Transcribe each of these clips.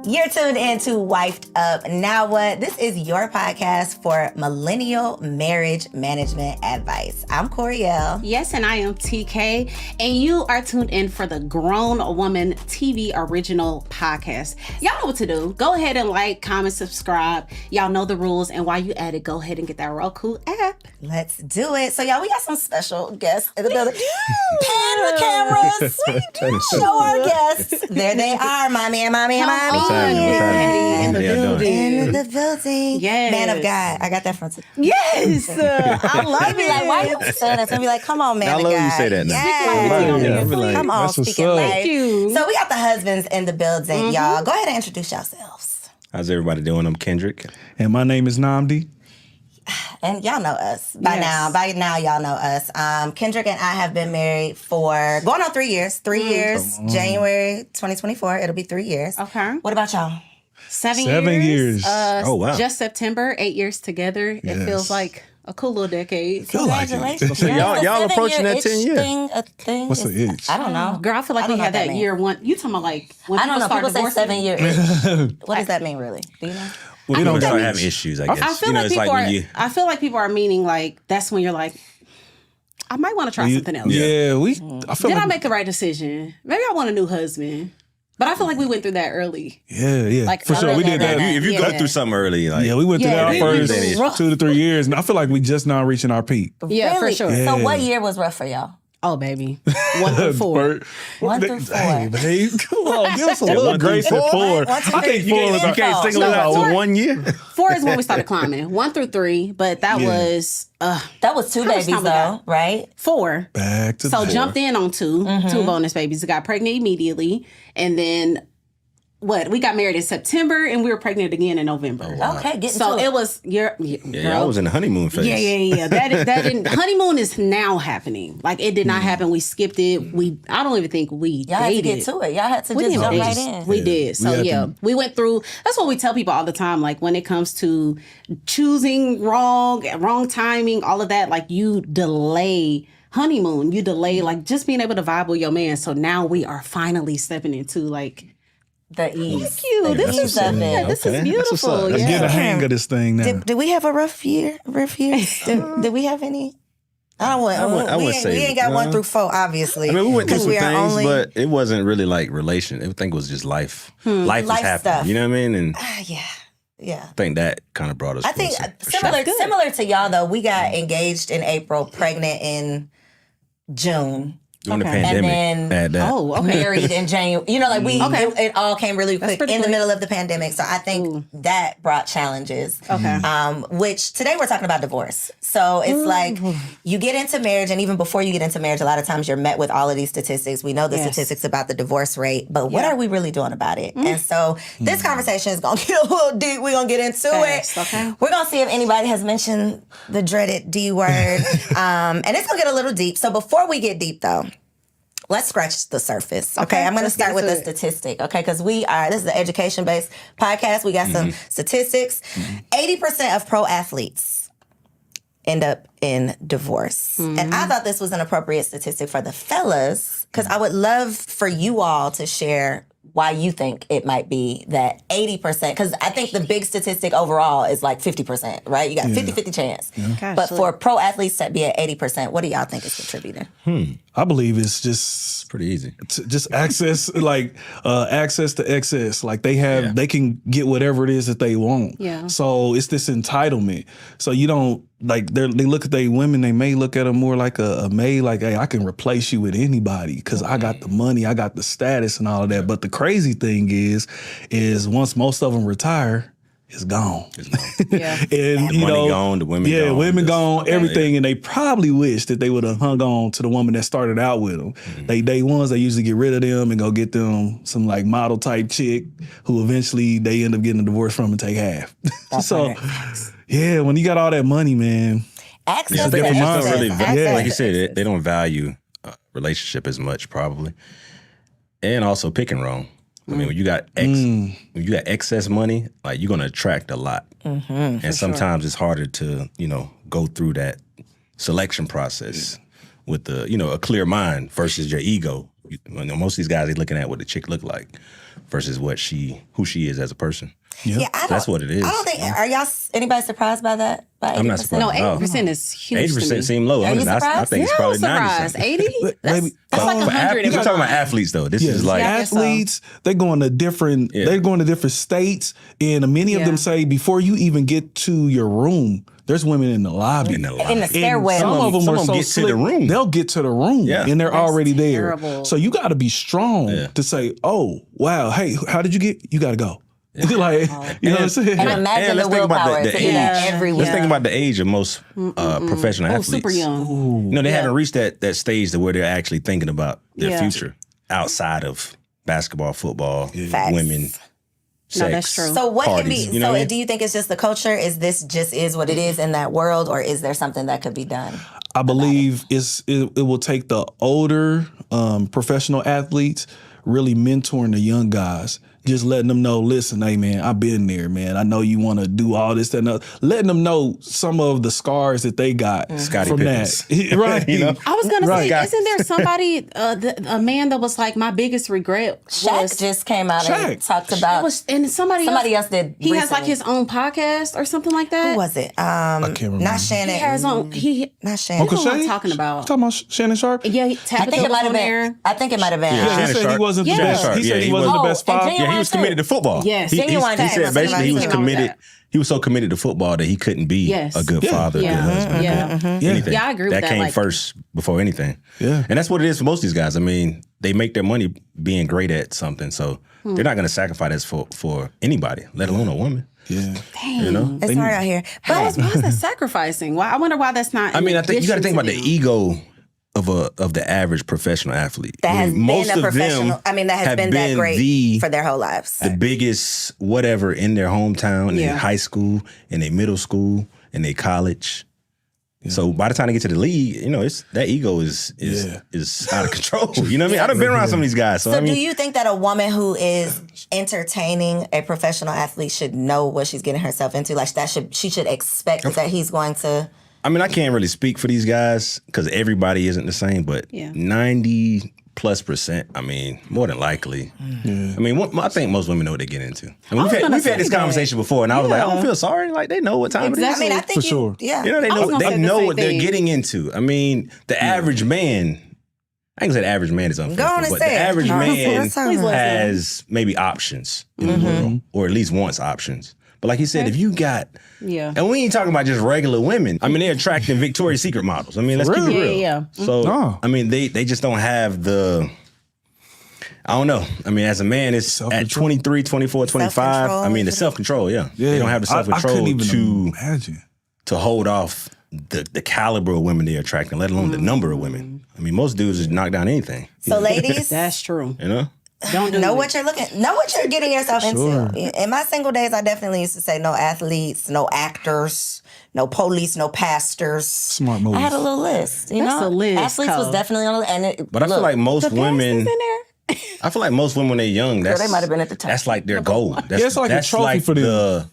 You're tuned in to Wifed Up. Now what? This is your podcast for millennial marriage management advice. I'm Koereyelle. Yes, and I am TK. And you are tuned in for the Grown Woman TV original podcast. Y'all know what to do. Go ahead and like, comment, subscribe. Y'all know the rules. And while you at it, go ahead and get that Roku app. Let's do it. So y'all, we got some special guests in the building. Pan the cameras. Show our guests. There they are, mommy and mommy and mommy. In the building. In the building. Yes. Man of God. I got that from today. Yes. I love it. Like, why you saying that? And be like, come on, man I of love God. you say that now. Yes. Come on, That's what's speaking up. life. Thank you. So we got the husbands in the building, y'all. Go ahead and introduce yourselves. How's everybody doing? I'm Kendrick. And my name is Nnamdi. And y'all know us by Yes. now. By now, y'all know us. Kendrick and I have been married for going on 3 years. 3 years, January 2024. It'll be 3 years. Okay. What about y'all? 7 years. Oh, wow. Just September, 8 years together. It Yes. feels like a cool little decade. Feel like it. Congratulations. So y'all approaching that 10 years. Thing What's is- the itch? I don't know. Girl, I feel like I don't we know had what that that year one. You talking about like when I don't know. start People say divorcing? 7 year. What does that mean, really? Do you know? Well, People don't start got having issues, I guess. I feel like it's people like are. when you... I feel like people are meaning like that's when you're like, I might want to try something else. Yeah, I feel Did like I make the right decision? Maybe I want a new husband. But I feel like we went through that early. yeah, Like, for sure. We did that. If you go Yeah. through something early, like... Yeah, we went through Yeah, that it our was first rough. 2 to 3 years, and I feel like we just now reaching our peak. Yeah, for Really? sure. Yeah. So what year was rough for y'all? Oh, baby. 1 through 4. 1 through 4. Hey, babe, come on, give us a little 1 through grace at 4. 1, 2, I 3. think 4 is You can't single it out to 1 year? 4 is when we started climbing. 1 through 3, but that Yeah. was That was 2 How much babies, time we though, got? right? 4. back to So 4. jumped in on 2 bonus babies. Got pregnant immediately, and then we got married in September, and we were pregnant again in November. Okay, getting So to it was Yeah, I was in the honeymoon phase. Yeah. That didn't. Honeymoon is now happening. Like it did not happen. We skipped it. I don't even think we Y'all had to dated. get to it. Y'all had to We just didn't jump date. right in. We did. So had yeah, to- we went through. That's what we tell people all the time. Like when it comes to choosing wrong timing, all of that. Like you delay honeymoon. You delay like just being able to vibe with your man. So now we are finally stepping into like. The ease. Thank you. This that's is what's up. this Okay, is that's what's up. beautiful. Let's Get Yeah. the hang of this thing now. Did we have a rough year? Did we have any? I don't want. I we wouldn't ain't, say we ain't got no. 1 through 4, obviously. I mean, we went through 'Cause some we are things, only- but it wasn't really like relation. I think it was just life. Life was Life happening. stuff. You know what I mean? And Yeah. I think that kind of brought us I think closer, for sure. similar to y'all though. We got engaged in April, pregnant in June. During the Okay. pandemic. And had that. Oh, okay. Married in January. You know, like it all came really quick pretty in the quick. middle of the pandemic. So I think that brought challenges. Okay. Which today we're talking about divorce. So it's like you get into marriage, and even before you get into marriage, a lot of times you're met with all of these statistics. We know the Yes. statistics about the divorce rate, but what are we really doing about it? And so this conversation is gonna get a little deep. We're gonna get into Fast, it. okay. We're gonna see if anybody has mentioned the dreaded D word. And it's gonna get a little deep. So before we get deep though, let's scratch the surface. Okay. I'm going to let's start get with a into it. statistic. Okay. Because this is an education based podcast. We got some statistics. 80% of pro athletes end up in divorce. And I thought this was an appropriate statistic for the fellas because I would love for you all to share why you think it might be that 80%, because I think the big statistic overall is like 50%, right? You got 50-50 chance. Gosh, But for pro athletes to be at 80%, what do y'all think is contributing? I believe it's just Pretty easy. just access, like access to excess. Like they can get whatever it is that they want. Yeah. So it's this entitlement. So you don't like they look at they women. They may look at them more like a maid. Like, hey, I can replace you with anybody because I got the money, I got the status, and all of that. But the crazy thing is once most of them retire, it's gone. Yeah. And you Money know, gone, the women yeah, gone. women Just- gone, everything, and they probably wish that they would have hung on to the woman that started out with them. They day ones, they usually get rid of them and go get them some like model type chick who eventually they end up getting a divorce from and take half. So, yeah, when you got all that money, man, Access It's a to different access. mindset. Really, Access like you to said, access. they don't value relationship as much probably, and also picking wrong. I mean, when you got excess money, like you're gonna attract a lot, and sometimes it's harder to go through that selection process with a clear mind versus your ego most of these guys, they looking at what the chick look like versus who she is as a person. Yeah, That's what it is. I don't think. Are y'all anybody surprised by that? By 80%? I'm not surprised. No, No. 80% is huge. 80% seem low. Are you I surprised? think it's Yeah, probably I'm 90. surprised. 80? Maybe. That's like 100. We're talking about athletes though. This is like Yeah. athletes, they going to different they're going to different states, and many of Yeah. them say before you even get to your room, there's women in the lobby. in the And stairwell. some of them Some are of so them get to slick, the room. they'll get to the room and they're already there. terrible. So you got to be strong to say, "Oh, wow, hey, how did you get? You got to go." Like, you know what I'm saying? And imagine let's the think about willpower the to do that age. every week. Let's think about the age of most professional athletes. super young. They haven't reached that stage to where they're actually thinking about their Yeah. future outside of basketball, football, Facts. women, sex. No, that's true. So what parties, can be? you know So what I mean? do you think it's just the culture? Is this just is what it is in that world, or is there something that could be done? I believe it will take the older professional athletes really mentoring the young guys. Just letting them know, listen, hey man, I've been there, man. I know you want to do all this, that, and other. Letting them know some of the scars that they got Scottie from Pippens. that. Right. You know? I was going to Right. say, isn't there somebody, a man that was like, my biggest regret Shaq was... just came out and Shaq. talked about. and somebody else did. He has like recently. his own podcast or something like that. Who was it? I can't remember. Not Shannon. He has on... Not Shannon. Uncle Who am I Shay? talking about? Talking about Shannon Sharp? Yeah, I Tabitha think it was might have on been. there. I think it might have been. Yeah, Yeah, he Shannon said he Sharp. wasn't the Yeah. best. He Yeah, said he he wasn't the was- best Oh, and father. Genuine Yeah, he was committed to football. Yes. He Genuine said Facts. basically he was Came out with committed. that. He was so committed to football that he couldn't be Yes. a good Yeah. father, a good husband, Yeah. anything. Yeah, I agree with that, That came like- first before anything. Yeah. And that's what it is for most of these guys. I mean, they make their money being great at something, so they're not going to sacrifice that for anybody, let alone a woman. Yeah. You know? It's hard out here. Why But is that sacrificing? Why? I wonder why that's not. I mean, I think you got to in think about the addition to ego of the average professional athlete. that has Most been a of them professional. I mean, that has have been that been great for their whole lives. the biggest whatever in their hometown, Yeah. in high school, in their middle school, in their college. So by the time they get to the league, it's that ego is out of control. You know what I mean? I done been around some of these guys. So, So I mean, do you think that a woman who is entertaining a professional athlete should know what she's getting herself into? Like she should expect that he's going to. I mean, I can't really speak for these guys because everybody isn't the same, but Yeah. 90+%, I mean, more than likely. I mean, I think most women know what they get into. I mean, was gonna we've had this say that. conversation before, and I was like, I don't feel sorry. Like, they know what time it is. I mean, I think For sure. Yeah. You know, they I was know gonna say the know same what they're thing. getting into. I mean, the average man, I ain't gonna say the average man is Go on unfaithful, and but say the it. average No, man let's talk about it. has maybe options in the world, or at least wants options. But like you said, if you got, Yeah. and we ain't talking about just regular women. I mean, they're attracting Victoria's Secret models. I mean, let's keep it Really? real. Yeah. So, No. I mean, they just don't have the, I don't know. I mean, as a man, it's at Self-control. 23, 24, 25. Self-control. I mean, the self-control, yeah. They don't have the I self-control couldn't even to imagine. hold off the caliber of women they're attracting, let alone the number of women. I mean, most dudes just knock down anything, So ladies, That's true. you know? Don't do know it. what you're getting yourself into. In my single days, I definitely used to say no athletes, no actors, no police, no pastors. Smart move. I had a little list. You That's know, a list, athletes was Cole. definitely on the list. And it, But I feel like most women, In there? I feel like most women when they're young, that's, they might have been at the top. that's like their goal. That's, it's like a trophy for them.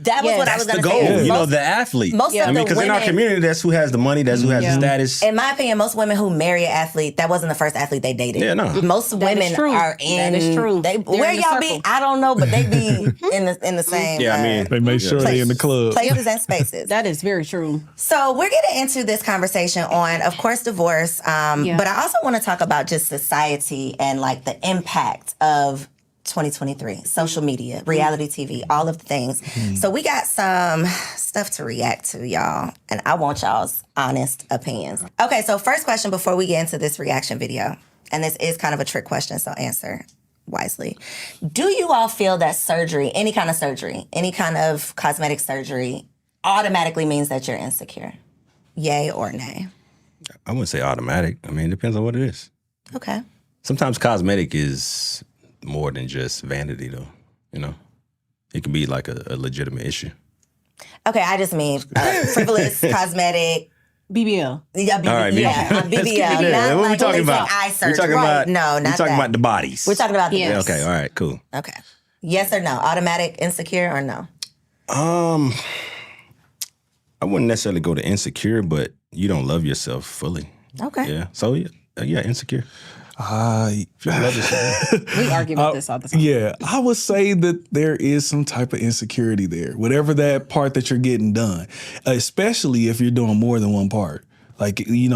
that was Yeah, what I that's was The going to goal, say. you know, Most- the athlete. most of I mean, the because in our women- community, that's who has the money, that's who has the status. in my opinion, most women who marry an athlete, that wasn't the first athlete they dated. Yeah, no. Most women true. are in. That is true. They, They're where in the y'all be? circle. I don't know, but they be in the same. Yeah, I mean, They make sure they in the club. places and spaces. That is very true. So we're getting into this conversation on, of course, divorce. But I also want to talk about just society and like the impact of 2023, social media, reality TV, all of the things. So we got some stuff to react to, y'all. And I want y'all's honest opinions. Okay, so first question before we get into this reaction video. And this is kind of a trick question, so answer wisely. Do you all feel that surgery, any kind of cosmetic surgery, automatically means that you're insecure? Yay or nay? I wouldn't say automatic. I mean, it depends on what it is. Okay. Sometimes cosmetic is more than just vanity, though. You know, it can be like a legitimate issue. Okay, I just mean frivolous cosmetic. BBL. Yeah, All right, BBL. Yeah, Not what we like talking holistic about? eye We surgery. talking Right. about No, we not talking that. about the bodies. We're talking about the Yes. Okay, all right, cool. Okay. Yes or no? Automatic insecure or no? I wouldn't necessarily go to insecure, but you don't love yourself fully. Okay. Yeah. So yeah, insecure. We argue about this all the time. Yeah, I would say that there is some type of insecurity there, whatever that part that you're getting done, especially if you're doing more than one part. Like, you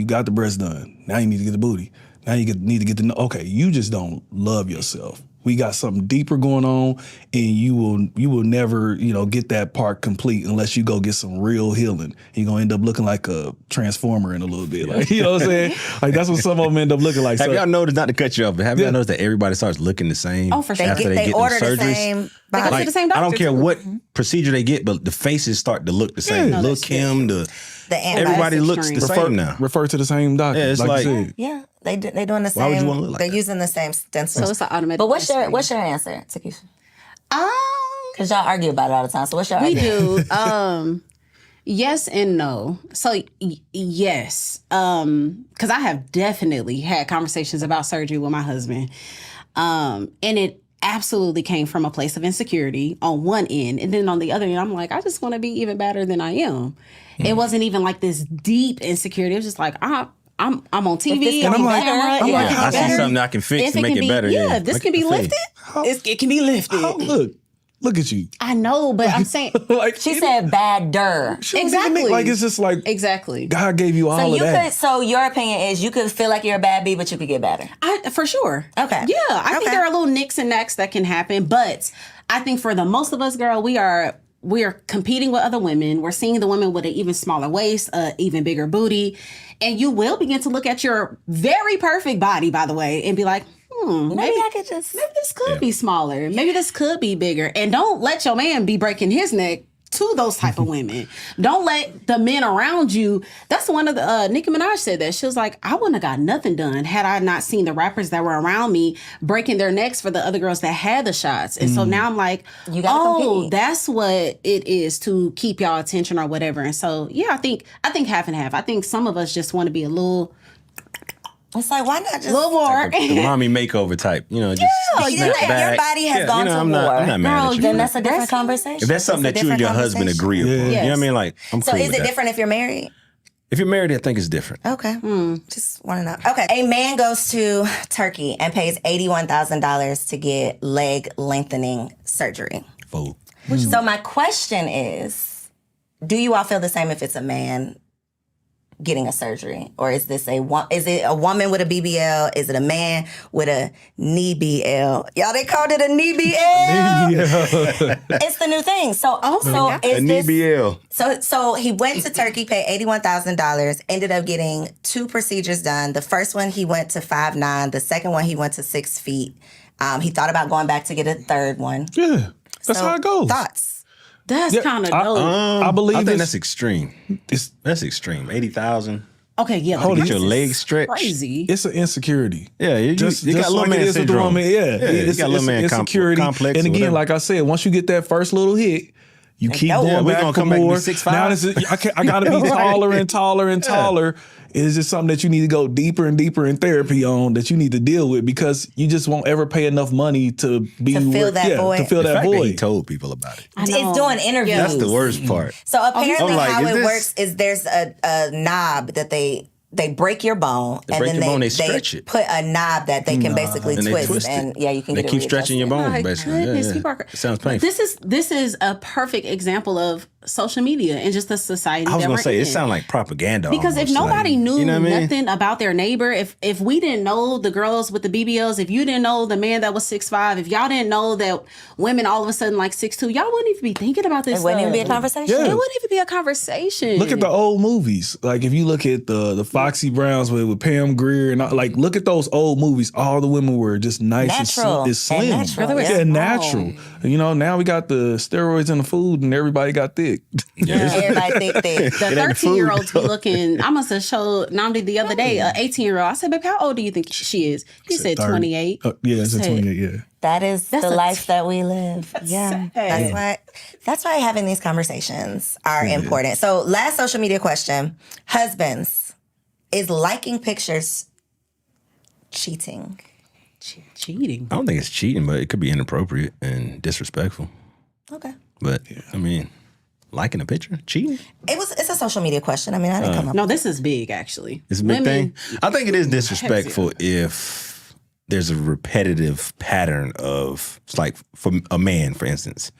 got the breast done. Now you need to get the booty. Now you need to get the, you just don't love yourself. We got something deeper going on, and you will never, get that part complete unless you go get some real healing. You're gonna end up looking like a transformer in a little bit. Like, you know what I'm saying? Like, that's what some of them end up looking like. Have y'all noticed, not to cut you off, but have y'all noticed that everybody starts looking the same? Oh, for sure. After they get order the the surgeries? same. They go to the same doctor. I don't care too. what procedure they get, but the faces start to look the same. Yeah. Lil' Kim, everybody That's looks the extreme. same now. Refer to the same doctor. Yeah, it's like like- you said. Yeah, they doing the Why would you same. wanna look like They're that? using the same stencils. So it's an automatic. But what's mystery. your answer, Tekeishia? Um, Because y'all argue about it all the time. So what's your we argument? do. Yes and no. So yes, because I have definitely had conversations about surgery with my husband, and it absolutely came from a place of insecurity on one end, and then on the other end, I'm like, I just want to be even better than I am. It wasn't even like this deep insecurity. It was just like I'm on TV. And I'm I'm on like, camera. I'm yeah, like, it's I see better. something I can fix If to make it be, better. Yeah, if this Make can be it fade. lifted. It can be lifted. Oh, look at you. I know, but I'm saying Like She said badder. she don't even exactly. think- like it's just like exactly. God gave you all So of you that. could. So your opinion is you could feel like you're a bad bee, but you could get better. For sure. Okay. Yeah, I think Okay. there are little nicks and knacks that can happen, but I think for the most of us, girl, we are competing with other women. We're seeing the women with an even smaller waist, even bigger booty, and you will begin to look at your very perfect body, by the way, and be like, Maybe I could just. maybe this could be smaller. Maybe this could be bigger. And don't let your man be breaking his neck to those type of women. Don't let the men around you. That's one of the Nicki Minaj said that. She was like, I wouldn't have got nothing done had I not seen the rappers that were around me breaking their necks for the other girls that had the shots. And so now I'm like, You gotta compete. that's what it is to keep y'all attention or whatever. And so yeah, I think half and half. I think some of us just want to be a little It's like why not just? more. The mommy makeover type, just you snap think your back. body has gone to I'm war. not mad Girl, at you. Then that's a different conversation. If that's something It's a that you and your different husband conversation. agree upon, you know what I mean? Like, I'm So cool is with it that. different if you're married? If you're married, I think it's different. Okay. Just want to know. Okay. A man goes to Turkey and pays $81,000 to get leg lengthening surgery. Fool. So my question is, do you all feel the same if it's a man getting a surgery, or is it a woman with a BBL? Is it a man with a knee BL? Y'all, they called it a knee BL. It's the new thing. So also A is knee this? BL. So he went to Turkey, paid $81,000, ended up getting 2 procedures done. The first one he went to 5'9". The second one he went to 6 feet. He thought about going back to get a third one. Yeah, that's So, how it goes. Thoughts? That's kind of dope. I believe I think it's- that's extreme. That's extreme. 80,000. Okay, yeah. Hold but get your this is legs stretched. Crazy. It's an insecurity. Yeah, you got little like man it is with the syndrome. woman. Yeah, you got little man insecurity. complex. And or again, whatever. like I said, once you get that first little hit, you keep go. going Yeah, we back gonna for come back and be more. 6'5"? Now this is, I got to be taller and taller and taller. It is just something that you need to go deeper and deeper in therapy on, that you need to deal with, because you just won't ever pay enough money to be To fill that void. To fill the that fact that he void. told people about it. I know. It's doing interviews. That's the worst part. So apparently I'm like, how is it this- works is there's a knob that they break your bone, They and break then your bone, they stretch it. put a knob that they can basically And they twist, twist it. and yeah, you can They get keep it stretching your readjusted. bone, My basically. goodness, Yeah, people yeah. are- It sounds painful. This is a perfect example of social media and just the society I was that gonna we're say in. it sounds like propaganda. Because if almost, nobody like, knew you know what I mean? nothing about their neighbor, if we didn't know the girls with the BBLs, if you didn't know the man that was 6'5", if y'all didn't know that women all of a sudden like 6'2", y'all wouldn't even be thinking about this. It wouldn't even be a stuff. conversation. Yeah. It wouldn't even be a conversation. Look at the old movies. Like if you look at the Foxy Browns with Pam Grier and like look at those old movies. All the women were just nice Natural. and slim. And natural, They were yeah. Yeah, small. natural. You know, now we got the steroids in the food and everybody got thick. Everybody think that. The ain't the 13-year-olds food, be looking. I must have showed Nnamdi the other day, an 18-year-old. I said, babe, how old do you think she is? He said 30. 28. Yeah, it's a Said, 28, yeah. That is That's the a life that we live. Yeah. sad. That's why having these conversations are important. So last social media question. Husbands, is liking pictures cheating? Cheating. I don't think it's cheating, but it could be inappropriate and disrespectful. Okay. But I mean, Liking a picture? Cheating? It's a social media question. I mean, I didn't come up. No, this is big actually. It's a big Women- thing. I think it is disrespectful if there's a repetitive pattern of, it's like for a man, for instance.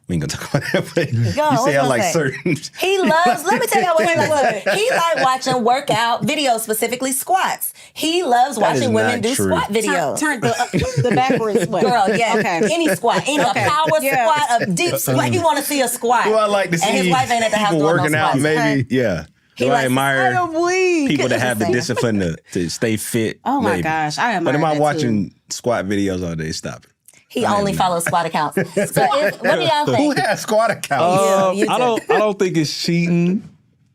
We ain't gonna talk about that, but you say I like certain. He loves, let me tell you what he likes. He like watching workout videos, specifically squats. He loves That is watching women not do true. squat videos. Turn the backwards way. Girl, yeah. Okay. Any squat. Any a power squat, a deep squat. He want to see a squat. Well, I like to see and his wife ain't at the house people doing no working out, squats. maybe. Yeah. He Do I likes to admire say, "I'm weak." people that have the It's the discipline to stay fit? Oh my maybe. gosh, I admire But am I that watching squat videos all day? Stop it. He only follows squat accounts. So what do y'all Who think? has squat accounts? You I don't think it's cheating,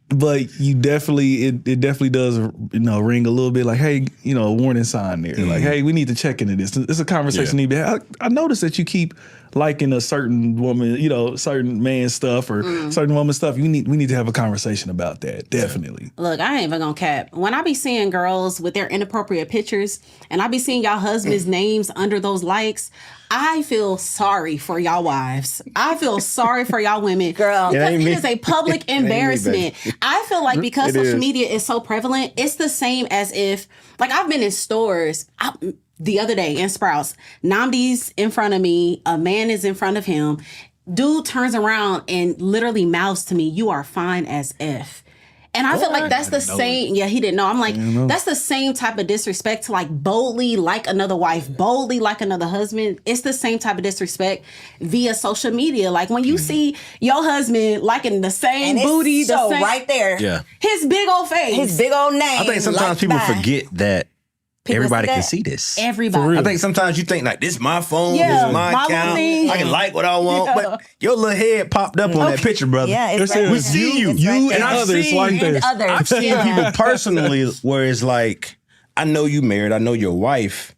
but you definitely it definitely does ring a little bit like, hey, a warning sign there. Like, hey, we need to check into this. It's a conversation need to be had. I noticed that you keep liking a certain woman, certain man's stuff or certain woman's stuff. We need to have a conversation about that. Definitely. Look, I ain't even gonna cap. When I be seeing girls with their inappropriate pictures and I be seeing y'all husbands' names under those likes, I feel sorry for y'all wives. I feel sorry for y'all women. Girl. Because ain't it me. is a public embarrassment. I feel like because It social is. media is so prevalent, it's the same as if, like I've been in stores the other day in Sprouts, Nnamdi's in front of me, a man is in front of him. Dude turns around and literally mouths to me, "You are fine as F." And I feel like that's the same. Yeah, he didn't know. I'm like, that's the same type of disrespect to like boldly like another wife, boldly like another husband. It's the same type of disrespect via social media. Like when you see your husband liking the same And booty, it's the so same, right there. Yeah. his big old face, His big old name. I think sometimes liked people by forget that People everybody see can that. see this. everybody. I think sometimes you think like, this is my phone, Yeah, this is my my account. thing. I can like what I want, Yeah. but your little head popped up on that picture, brother. Yeah, it's It right says there. We see you. It's right You there. and I've others seen- like And this. others. I've seen yeah. people personally where it's like, I know you married, I know your wife,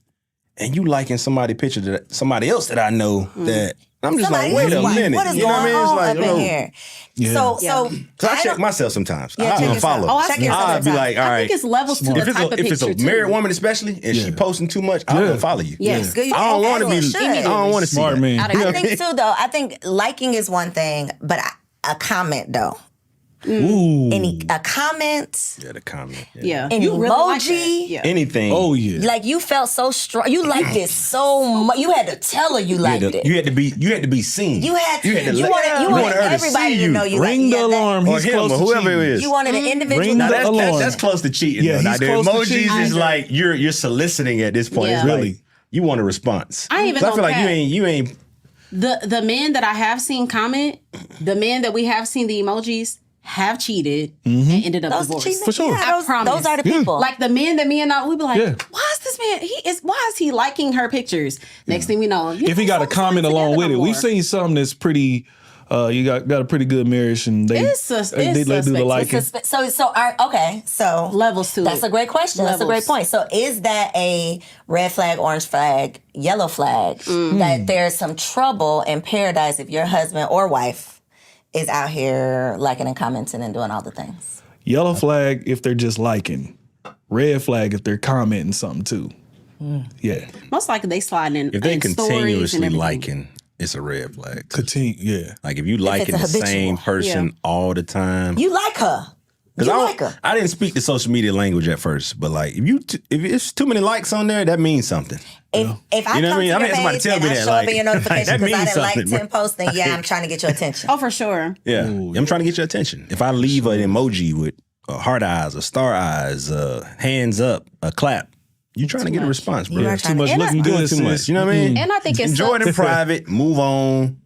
and you liking somebody picture that somebody else that I know that I'm just Somebody like, wait a else, minute. what is You know going what I mean? It's on like, up in here? Yeah. So So I I check don't- myself sometimes. Yeah, I check unfollow. yourself. Oh, I Check see. yourself I'll be sometimes. like, all I right. think it's levels to the If type of it's picture a too. married woman, especially, and she posting too much, I don't follow you. Yes. Good, you- I don't want to as be. you should. I don't want to see Smart that. man. I think too, though. I think liking is one thing, but a comment though, Ooh. a comment, Yeah, the comment. Yeah. an You really like emoji. that. Yeah. Anything. Oh yeah. Like you felt so strong. You liked it so much. You had to tell her you liked it. You had to be seen. You had to. You had to You let- wanted you wanted her to everybody see to you. know you Ring liked the it. Yeah, alarm. or He's him, close or to whoever it cheating. is. You wanted an individual. Ring Now the that's, alarm. that's close to cheating. Yeah, though. Now, he's the close to emojis cheating. is like you're soliciting at this point. Yeah. It's like, Really? you want a response. I ain't even So I feel gonna like cap. you ain't. The men that I have seen comment, the men that we have seen the emojis have cheated and ended up Those divorced. cheating- For sure. yeah, I promise. those are the people. Like the men that me and I, we be like, Yeah. why is this man? Why is he liking her pictures? Next thing we know, If he got a comment along with it, we've seen some that's pretty. You got a pretty good marriage, and they It's they do the suspect. liking. So levels to it. that's a great question. That's a great Levels. point. So is that a red flag, orange flag, yellow flag? That there's some trouble in paradise if your husband or wife is out here liking and commenting and doing all the things. Yellow flag if they're just liking. Red flag if they're commenting something too. Yeah. Most likely they sliding in. If they in stories and continuously everything. liking, it's a red flag. Continue. Yeah. Like if you liking a the same habitual. person all the time. You like her. You like her. I didn't speak the social media language at first, but like if it's too many likes on there, that means something. If I You know what I come mean? to I've your had somebody page tell and me I that, show like- up in your notification that because I means didn't like something, 10 posts, then yeah, I'm trying to get your attention. Oh, for sure. Yeah, I'm trying to get your attention. If I leave an emoji with heart eyes, or star eyes, hands up, a clap, you trying to get a response, bro. You are Too trying much to- looking Doing good, too sis. much. You know what I mean? And I think it's enjoy it in private. Move on.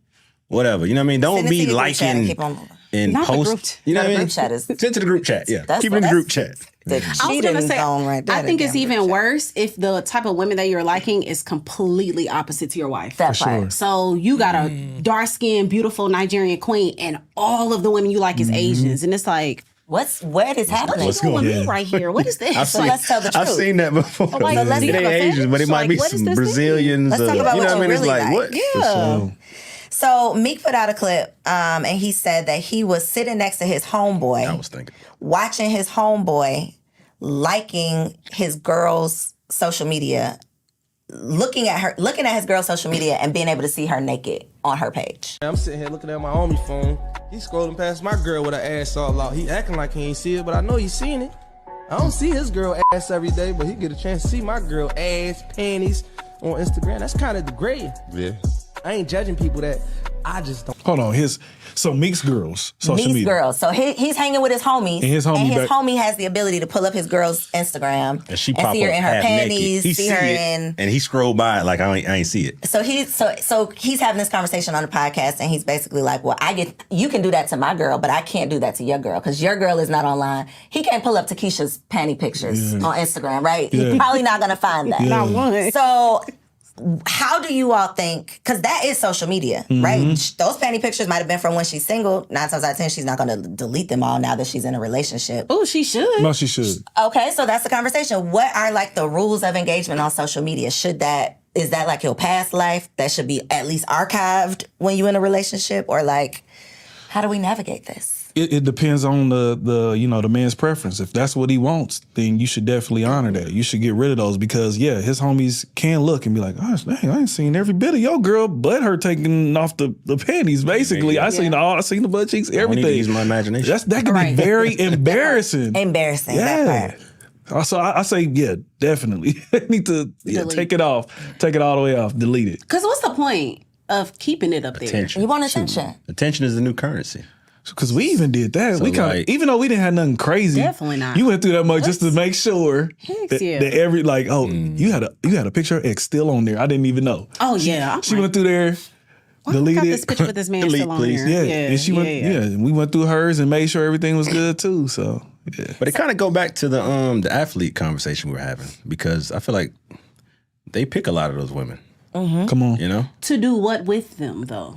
Whatever. You know what I mean? Don't Send it be to your group chat and liking keep on moving. and Not the post. group chat. You know No, what I the mean? group chat is- Send to the group chat. Yeah, That's keep it in the what- group chat. The I was cheating gonna say, zone right there. I think it's the damn even group chat. worse if the type of women that you're liking is completely opposite to your wife. That part. So you got a dark skinned, beautiful Nigerian queen, and all of the women you like is Asians, and it's like, What is happening? what's going on right here? What is this? So let's tell the truth. I've seen that before. like, let's it be ain't offended. Asians, but it might be Like, what is some this thing? Brazilians. Let's talk about you know what what I you mean? really It's like, like. what? Yeah. So Meek put out a clip, and he said that he was sitting next to his homeboy, I was thinking. watching his homeboy liking his girl's social media looking at his girl's social media and being able to see her naked on her page. I'm sitting here looking at my homie phone. He's scrolling past my girl with her ass all out. He acting like he ain't see it, but I know he's seen it. I don't see his girl ass every day, but he get a chance to see my girl ass, panties on Instagram. That's kind of degrading. Yeah. I ain't judging people that I just don't. Hold on, so Meek's girls, social media. Girls. So he's hanging with his homies. And his homie has the ability to pull up his girl's Instagram And she and pop see her up in her half panties, naked. He see her it, in. and he scrolled by it like I ain't see it. So he's having this conversation on the podcast, and he's basically like, "Well, you can do that to my girl, but I can't do that to your girl because your girl is not online. He can't pull up Tekeisha's panty pictures on Instagram, right? Yeah. He's probably not gonna find that. Not one. So." How do you all think, because that is social media, right? Those panty pictures might have been from when she's single. 9 times out of 10, she's not going to delete them all now that she's in a relationship. Oh, she should. No, she should. Okay, so that's the conversation. What are like the rules of engagement on social media? Is that like your past life that should be at least archived when you're in a relationship? Or like, how do we navigate this? It depends on the man's preference. If that's what he wants, then you should definitely honor that. You should get rid of those because his homies can look and be like, "Gosh, dang, I ain't seen every bit of your girl, but her taking off the panties." Basically, I seen the butt cheeks, everything. I need to use my imagination. That could be very embarrassing. Embarrassing. That part. So I say, definitely. Need to take it off, take it all the way off, delete it. Because what's the point of keeping it up there? Attention. You want attention. Attention is the new currency. Because we even did that. So We kind of, like- even though we didn't have nothing crazy. Definitely not. You went through that much just to make sure that yeah. every you had a picture of X still on there. I didn't even know. Oh, yeah. She went through there, Why I got deleted. this picture with this man Delete, still on please. there. Yeah, and she went. Yeah, and we went through hers and made sure everything was good too. So But it kind of go back to the athlete conversation we were having because I feel like they pick a lot of those women. come on. You know, To do what with them, though?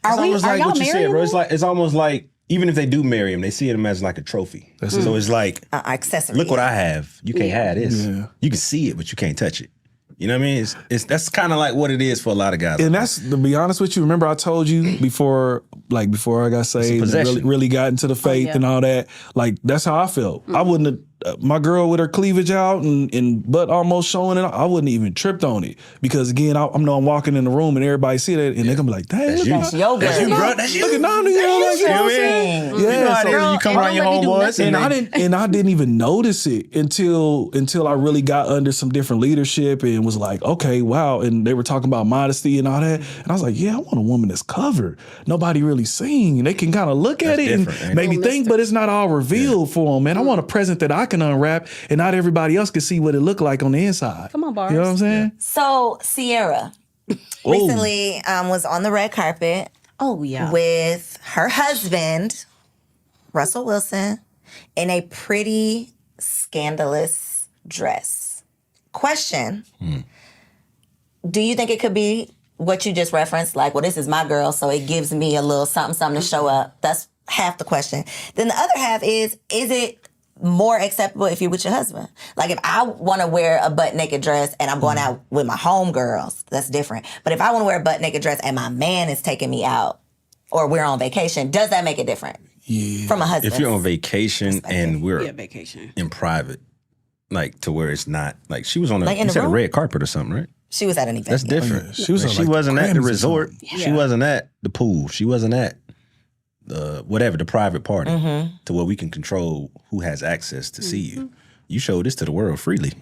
it's almost like y'all what you said, marrying bro. them? It's almost like even if they do marry him, they see him as like a trophy. So it's like, Accessory. look what I have. You can't have this. Yeah. You can see it, but you can't touch it. You know what I mean? That's kind of like what it is for a lot of guys. And that's, to be honest with you, remember I told you before I got saved, and possession. really got into the faith and all that. Like that's how I felt. I wouldn't have my girl with her cleavage out and butt almost showing it. I wouldn't even tripped on it because again, I'm walking in the room and everybody see that and they're gonna be like, "Dang, look That's your girl. That's you, bro. That's you. Look at Nami, you know, like, You know what I mean? Yeah, You know how it so- is. You come around your don't let me do homeboys nothing. and I didn't even notice it until I really got under some different leadership and was like, okay, wow. And they were talking about modesty and all that. And I was like, yeah, I want a woman that's covered. Nobody really seen. And they can kind of look at That's it different, and ain't maybe think, but it's not all revealed for them, man. I want a present that I can unwrap and not everybody else can see what it looked like on the inside. Come on, Bars. You know what I'm saying? So Sierra recently was on the red carpet Oh, yeah. with her husband, Russell Wilson, in a pretty scandalous dress. Question. Do you think it could be what you just referenced? Like, well, this is my girl, so it gives me a little something to show up. That's half the question. Then the other half is it more acceptable if you're with your husband? Like, if I want to wear a butt naked dress and I'm going out with my homegirls, that's different. But if I want to wear a butt naked dress and my man is taking me out or we're on vacation, does that make it different? Yeah. From a husband. If you're on vacation and we're vacation. in private, like to where it's not like she was on Like in you the said a room? red carpet or something, right? She was at an event. That's yeah. different. yeah. She was Like, on, she like, the wasn't at the Grammys or resort. something. She wasn't at the pool. She wasn't at the whatever, the private party to where we can control who has access to see you. You show this to the world freely.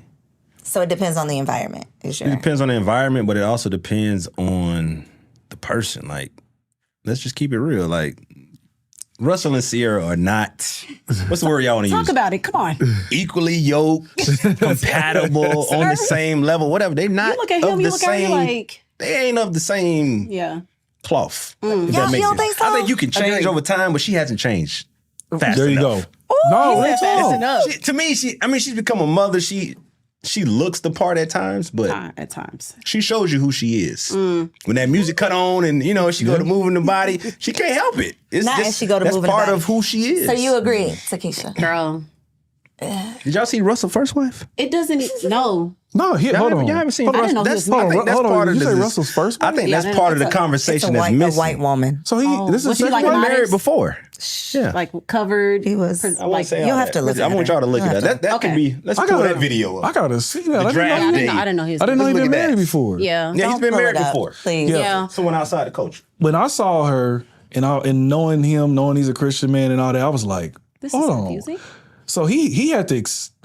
So it depends on the environment. Is It your depends on the environment, but it also depends on the person. Like, let's just keep it real. Like, Russell and Sierra are not, what's the word y'all want to use? Talk about it. Come on. Equally yoked, compatible, on the same level, whatever. They're not You look at of him, the you look at her, same, you like, they ain't of the same yeah. cloth. If Y'all- that makes you don't sense. think so? I think you can change over time, but she hasn't changed fast There you enough. go. No, real Fast talk. enough. To me, she's become a mother. She looks the part at times, but At times. she shows you who she is. When that music cut on and, you know, she go to moving the body, she can't help it. It's Not just, if she go to that's moving the part body. of who she is. So you agree, Tekeishia? Girl, Did y'all see Russell's first wife? It doesn't. No. No, hold on. Y'all haven't seen I didn't know Russell. he was I think that's hold on. part of Did you the. say Russell's first I wife? think Yeah, that's part of the It's a conversation that's a missing. white woman. So this was is she like He was an married artist? before. Yeah. Like covered. He was. I won't like say you'll all have that. to look I at want her. y'all to look at that. That Okay. can be. Let's pull that video up. I gotta see that. I draft didn't know, date. I didn't know his. I didn't know Let's he'd look been at that. married before. Yeah. Yeah, he's been Pull married it up, before. please. Yeah. Someone outside the culture. When I saw her and knowing him, knowing he's a Christian man and all that, I was like, This hold is on. confusing. So he had to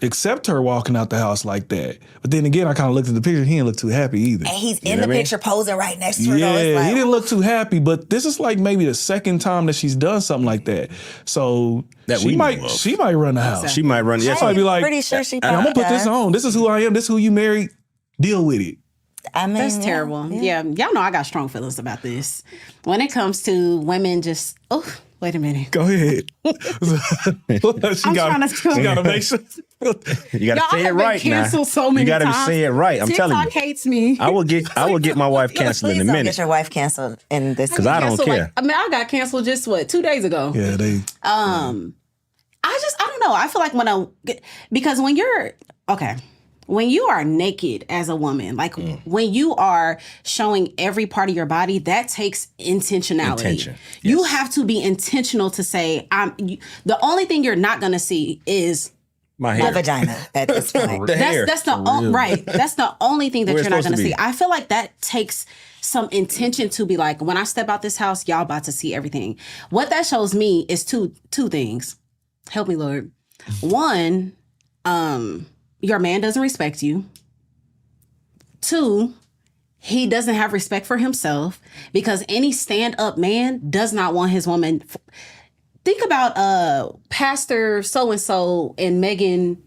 accept her walking out the house like that. But then again, I kind of looked at the picture. He didn't look too happy either. And he's You in know the what I mean? picture posing right next to her. Yeah, though. It's like, he didn't look too happy. But this is like maybe the second time that she's done something like that. So That she we might know of. she might run the house. She might run. Yeah, She might be like, pretty sure she I'm gonna put this does. on. This is who I am. This is who you married. Deal with it. I mean, That's terrible. Yeah. Y'all know I got strong feelings about this. When it comes to women just, wait a minute. Go ahead. she gotta make sure. You got to Y'all say it have been right now. canceled so many You got to times. say it right. I'm telling TikTok you. hates me. I will get my wife canceled Please in a don't minute. get your wife canceled in this. Because I don't Canceled, care. I got canceled just 2 days ago. Yeah, they. I don't know. I feel like because when you're when you are naked as a woman, like when you are showing every part of your body, that takes intentionality. Intention, You yes. have to be intentional to say, the only thing you're not going to see is My My hair. vagina at this point. The hair. that's the right. That's the only thing that Where you're it's not going to supposed to see. be. I feel like that takes some intention to be like, when I step out this house, y'all about to see everything. What that shows me is two things. Help me, Lord. One, your man doesn't respect you. Two, he doesn't have respect for himself, because any stand-up man does not want his woman. Think about Pastor so-and-so and Megan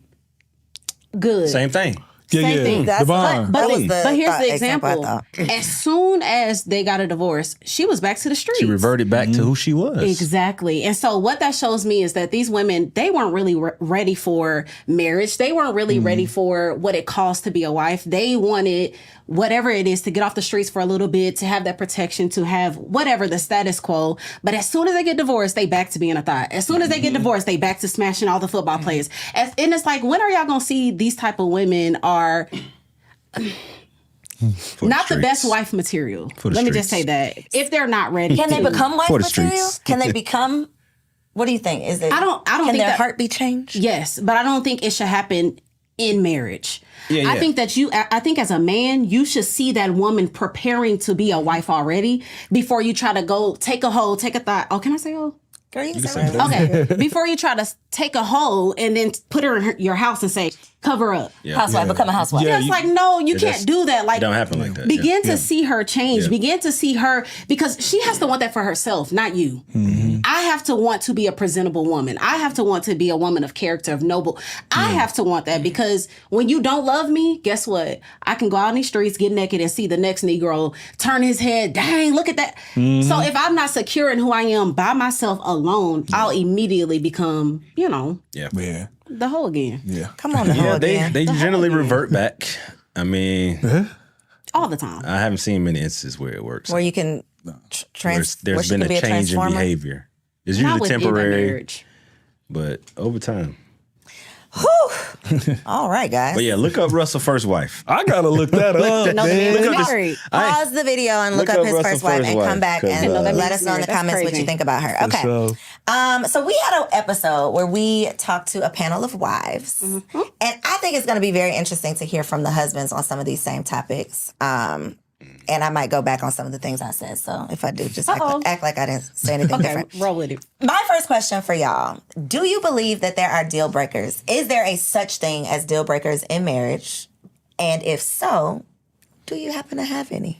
Good. Same thing. Yeah, Same yeah. thing. Divine. But, That was the but here's the example I example. thought. As soon as they got a divorce, she was back to the streets. She reverted back to who she was. Exactly. And so what that shows me is that these women, they weren't really ready for marriage. They weren't really ready for what it costs to be a wife. They wanted whatever it is to get off the streets for a little bit, to have that protection, to have whatever the status quo. But as soon as they get divorced, they back to being a thought. As soon as they get divorced, they back to smashing all the football players. And it's like, when are y'all going to see these type of women are not the best wife material? the Let me just say streets. that. If they're not ready. Can they to. become wife For the material? streets. Can they become? What do you think? Is it? I don't Can think their that- heart be changed? Yes, but I don't think it should happen in marriage. Yeah, I yeah. think that I think as a man, you should see that woman preparing to be a wife already before you try to go take a hoe, take a thought. Oh, can I say hoe? Girl, you can say say whatever. Okay. Before you try to take a hoe and then put her in your house and say, cover up. Housewife, become a housewife. Yeah. It's like, no, you can't do that. Like, It don't happen like that. begin to see her change. Yeah. Begin to see her, because she has to want that for herself, not you. I have to want to be a presentable woman. I have to want to be a woman of character, of noble. I have to want that, because when you don't love me, guess what? I can go out in these streets, get naked, and see the next Negro turn his head. Dang, look at that. So if I'm not secure in who I am by myself alone, I'll immediately become, Yeah. Yeah. the hoe again. Yeah. Come on, the Yeah, hoe again. they generally revert back. I mean, All the time. I haven't seen many instances where it works. Where you can where There's she been can a be change in transformer. behavior. It's Not usually within the temporary, marriage. but over time. All right, guys. But yeah, look up Russell first wife. I gotta look that up. No, the man man. was up this- married. Pause the video and look Look up up his Russell first wife first and wife, come back 'cause, and no, that let makes us know in the sense. That's comments what crazy. you think about her. Okay. So, So we had an episode where we talked to a panel of wives, and I think it's going to be very interesting to hear from the husbands on some of these same topics. And I might go back on some of the things I said. So if I do, just act like I didn't say anything Okay, different. roll with it. My first question for y'all: do you believe that there are deal breakers? Is there a such thing as deal breakers in marriage? And if so, do you happen to have any?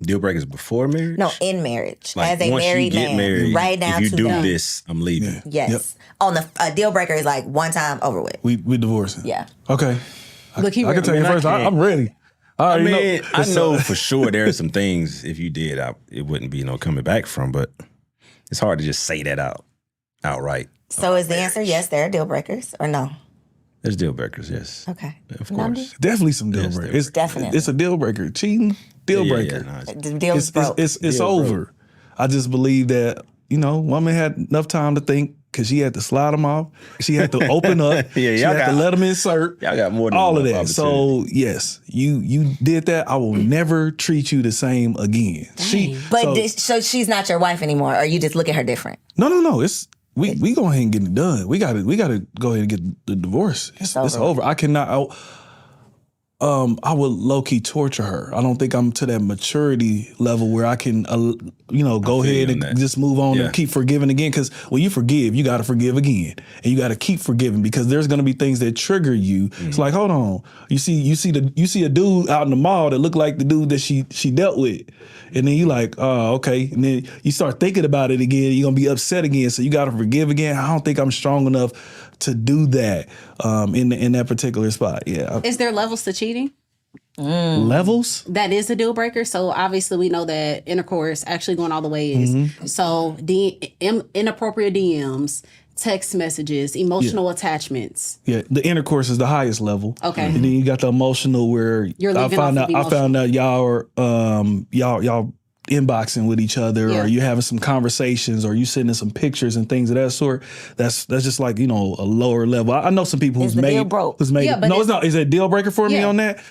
Deal breakers before marriage? No, in marriage, Like, as a once married you get man, married, right now if you to do them. this, I'm leaving. Yes. Yep. On the a deal breaker is like one time over with. we divorcing. Yeah. Okay. Look, he I can tell you I first. can't. I'm ready. I already mean, I It's, know for sure there are some things, if you did, it wouldn't be no coming back from, but it's hard to just say that outright. So is the answer yes, there are deal breakers, or no? There's deal breakers, yes. Okay. Of Nnamdi? course. definitely some deal Yes, breaker. deal It's Definitely. It's a deal breaker. Cheating, deal Yeah, breaker. no, it's- The deal's broke. It's Deal over. I just believe that woman had enough time to think, because she had to slide them off. She had to open up. Yeah, she y'all had to let them insert. Y'all got more than all of enough that. So yes, you did that. I will never treat you the same again. So she's not your wife anymore, or you just look at her different? No. It's we go ahead and get it done. We got to go ahead and get the divorce. It's over. I cannot. I would low key torture her. I don't think I'm to that maturity level where I can, go ahead and just move on and keep forgiving again. Because when you forgive, you got to forgive again, and you got to keep forgiving because there's going to be things that trigger you. Mm-hmm. It's like, hold on, you see a dude out in the mall that looked like the dude that she dealt with, and then you like, oh, okay, and then you start thinking about it again. You're gonna be upset again, so you got to forgive again. I don't think I'm strong enough to do that in that particular spot. Yeah. Is there levels to cheating? Levels? That is a deal breaker. So obviously we know that intercourse actually going all the way is. So inappropriate DMs, text messages, emotional attachments. Yeah, the intercourse is the highest level. Okay. And then you got the emotional where I found out y'all are inboxing with each other, or you having some conversations, or you sending some pictures and things of that sort. That's just like, a lower level. I know some people who's made it. No, it's not. Is it a deal breaker for me on that?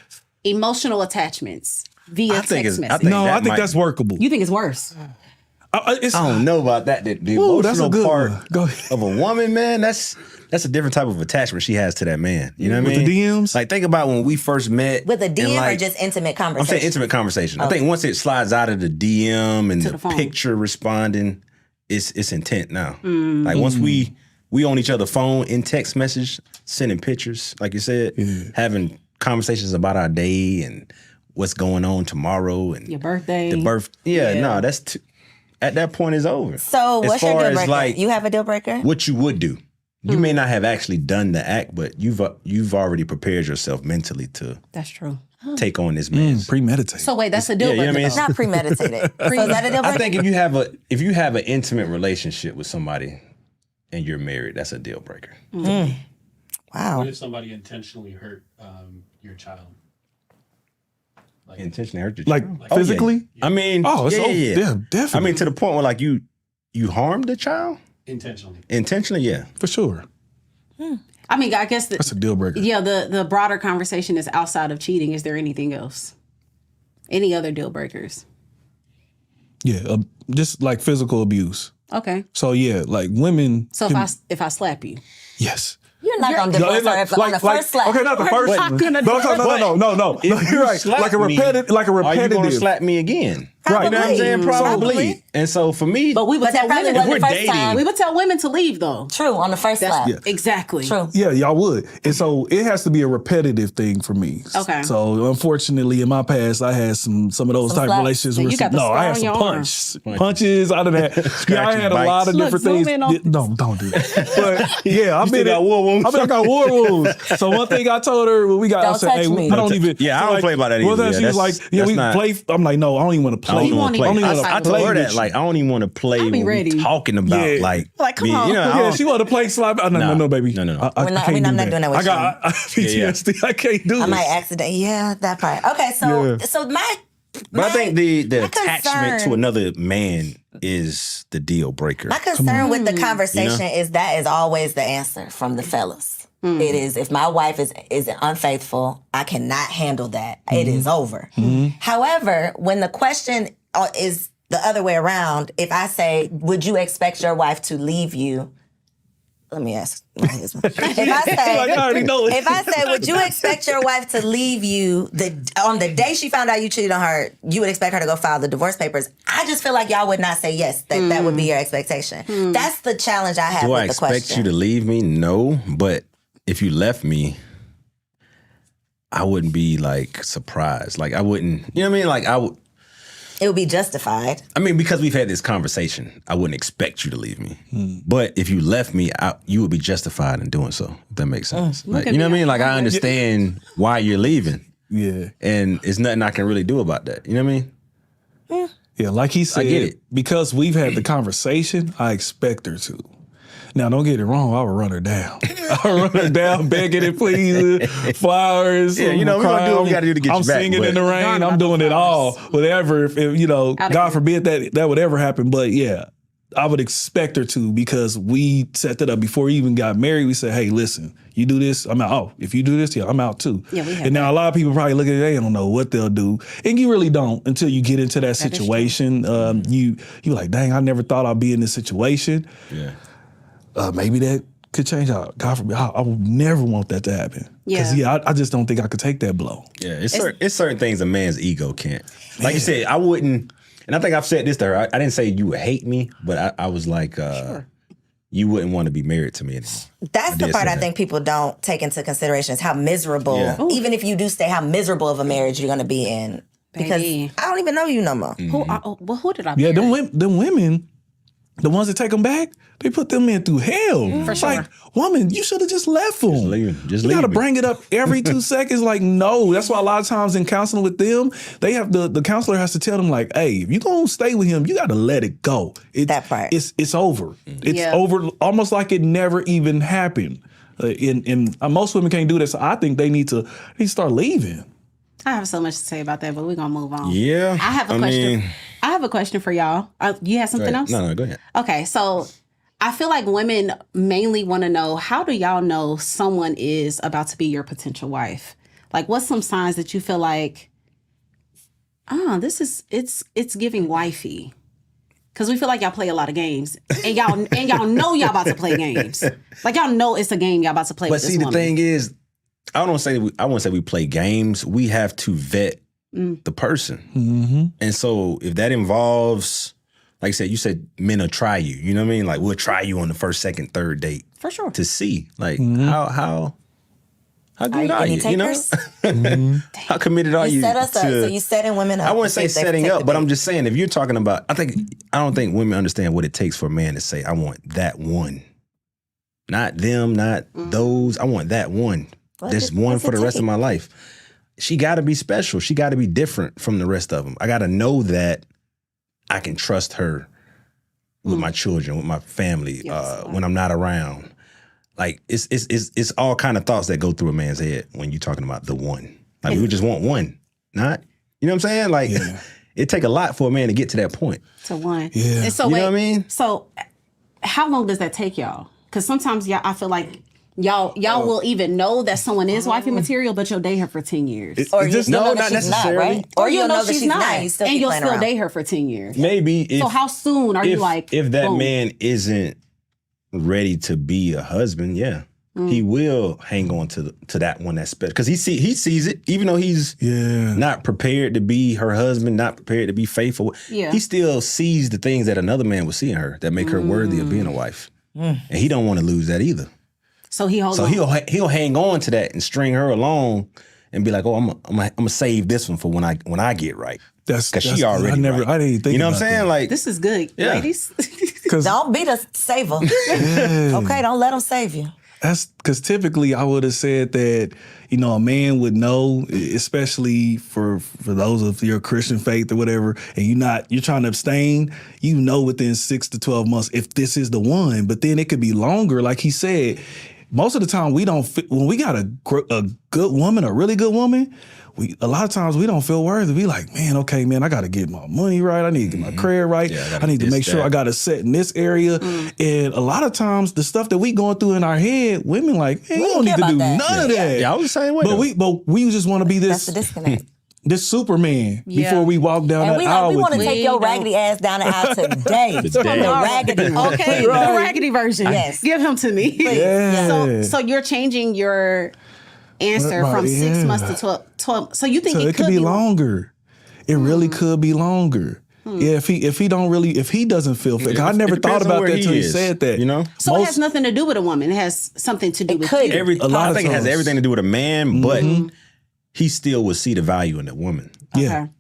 Emotional attachments via text message. I think that's workable. You think it's worse? I don't know about that. The emotional part of a woman, man, that's a different type of attachment she has to that man. You know what I mean? With the DMs? Like, think about when we first met. With a DM or just intimate conversation? I'm saying intimate conversation. I think once it slides out of the DM and the picture responding, it's intent now. Like, once we on each other's phone in text message, sending pictures, like you said, having conversations about our day and what's going on tomorrow and your birthday. That's at that point is over. So what's your deal breaker? Like, you have a deal breaker? What you would do. You may not have actually done the act, but you've already prepared yourself mentally to That's true. take on this man. Premeditated. So wait, that's a deal breaker. You know what I mean? It's not premeditated. So is that a deal breaker? I think if you have an intimate relationship with somebody and you're married, that's a deal breaker. Wow. What if somebody intentionally hurt your child? Like, Intentionally hurt your child? Like physically? I mean, yeah, definitely. I mean, to the point where like you harmed the child? Intentionally, yeah. For sure. I mean, I guess that's a deal breaker. Yeah, the broader conversation is outside of cheating. Is there anything else? Any other deal breakers? Yeah, just like physical abuse. Okay. So yeah, like women. So if I slap you, yes. You're not going to divorce her on the first slap. Okay, not the first one. No. You're right. Like a repetitive. Are you going to slap me again? Probably. You know what I'm saying? Probably. And so for me, but we would tell women if we're dating, we would tell women to leave though. True, on the first slap. Yeah. Exactly. True. Yeah, y'all would. And so it has to be a repetitive thing for me. Okay. So unfortunately, in my past, I had some of those type of relationships where I had some punches out of that. Yeah, I had a lot of different things. No, don't do that. But yeah, I got war wounds. I got war wounds. So one thing I told her when we got, I said, hey, I don't even. Yeah, I don't play by that either. One time she was like, yeah, we play. I'm like, no, I don't even want to play. I told her that, like, I don't even want to play what we talking about. Like come on. Yeah, she wanted to play slap. No, baby. No. We're not doing that with you. I got PTSD. I can't do it. I might accident. Yeah, that part. Okay, so But I think the attachment to another man is the deal breaker. My concern with the conversation is that is always the answer from the fellas. It is, if my wife is unfaithful, I cannot handle that. It is over. However, when the question is the other way around, if I say, would you expect your wife to leave you? Let me ask my husband. If I say, would you expect your wife to leave you on the day she found out you cheated on her, you would expect her to go file the divorce papers? I just feel like y'all would not say yes, that would be your expectation. That's the challenge I have with the question. Do I expect you to leave me? No, but if you left me, I wouldn't be like surprised. Like I wouldn't, you know what I mean? Like I would. It would be justified. I mean, because we've had this conversation, I wouldn't expect you to leave me. But if you left me, you would be justified in doing so. If that makes sense. Like, you know what I mean? Like I understand why you're leaving. Yeah. And there's nothing I can really do about that. You know what I mean? Yeah, like he said, I get it. Because we've had the conversation, I expect her to. Now, don't get it wrong. I would run her down. I would run her down, begging and pleasing, flowers. Yeah, you know, we're going to do what we got to do to get I'm you back. I'm singing in the rain. I'm doing it all. Whatever, if God forbid that would ever happen. But yeah, I would expect her to, because we set that up before we even got married. We said, hey, listen, you do this, I'm out. Oh, if you do this, yeah, I'm out too. Yeah, we have and now a lot of people probably look at it, they don't know what they'll do. And you really don't until you get into that situation. You like, dang, I never thought I'd be in this situation. Yeah. Maybe that could change out. God forbid, I would never want that to happen. Because, I just don't think I could take that blow. Yeah, it's certain things a man's ego can't. Like you said, I wouldn't, and I think I've said this to her. I didn't say you would hate me, but I was like, you wouldn't want to be married to me anymore. That's the part I think people don't take into consideration is how miserable, even if you do stay, how miserable of a marriage you're going to be in. Because I don't even know you no more. Who did I Yeah, marry? them women, the ones that take them back, they put them in through hell. For sure. Like, woman, you should have just left them. Just you leave got to me. bring it up every 2 seconds. Like, no. That's why a lot of times in counseling with them, they have the counselor has to tell them, like, hey, if you're going to stay with him, you got to let it go. That part. It's over. It's over, almost like it never even happened. And most women can't do that, so I think they need to start leaving. I have so much to say about that, but we're going to move on. Yeah. I have a question. I have a question for y'all. You have something else? No, go ahead. Okay, so I feel like women mainly want to know, how do y'all know someone is about to be your potential wife? Like, what's some signs that you feel like, it's giving wifey? Because we feel like y'all play a lot of games, and y'all know y'all about to play games. Like, y'all know it's a game y'all about to play. But with see, this the woman. thing is, I won't say we play games. We have to vet the person, and so if that involves, like you said, men will try you. You know what I mean? Like, we'll try you on the first, second, third date For sure. to see, like, how good are you? You know, how committed are you? You set us up, so you setting women up. I wouldn't say to see if they setting take up, the but bait. I'm just saying, if you're talking about, I don't think women understand what it takes for a man to say, I want that one. Not them, not those. I want that one. This one for the rest of my life. She got to be special. She got to be different from the rest of them. I got to know that I can trust her with my children, with my family, when I'm not around. Like, it's all kind of thoughts that go through a man's head when you're talking about the one. Like, we just want one, not, you know what I'm saying? Like, it take a lot for a man to get to that point. To one. Yeah. And so You know what I mean? So how long does that take y'all? Because sometimes I feel like y'all will even know that someone is wifey material, but you'll date her for 10 years. Or you just- still no, know that not she's not, necessarily. right? Or you'll know that she's not. not. You still And keep you'll playing still around. date her for 10 years. Maybe if, So how soon are you like, if that boom. man isn't ready to be a husband, he will hang on to that one that's special, because he sees it, even though he's not prepared to be her husband, not prepared to be faithful. Yeah. He still sees the things that another man would see in her that make her worthy of being a wife, and he don't want to lose that either. So he holds So on. he'll hang on to that and string her along and be like, oh, I'm gonna save this one for when I get right. That's Because she already I right. didn't even think You know what I'm about saying? that. Like, This is good, Yeah. ladies. Don't be the saver. Okay, don't let them save you. That's because typically I would have said that, a man would know, especially for those of your Christian faith or whatever, and you're trying to abstain, within 6 to 12 months if this is the one. But then it could be longer, like he said. Most of the time we don't when we got a good woman, a really good woman, a lot of times we don't feel worthy. We like, man, okay, man, I got to get my money right. I need to get my credit right. Yeah, I need to this, make sure that. I got a set in this area. And a lot of times the stuff that we going through in our head, women like, man, we don't need care to do about that. none of that. yeah, I was the same way. But we just want to be That's this the disconnect. this Superman Yeah. before we walk down And that we aisle want to with you. take your We raggedy ass down the aisle today. Today. From the raggedy one. Okay, the raggedy version. Yes. Give him to me. Yeah. So you're changing your answer Right, from 6 yeah. months to 12. So you think So it could be longer. It really could be longer. Yeah, if he doesn't feel fit. I never thought depends on about where that he till he is, said that. you know? So it has nothing to do with a woman. It has something to do with could. you. A lot I of think it has times. everything to do with a man, but he still would see the value in that woman. Yeah. Okay.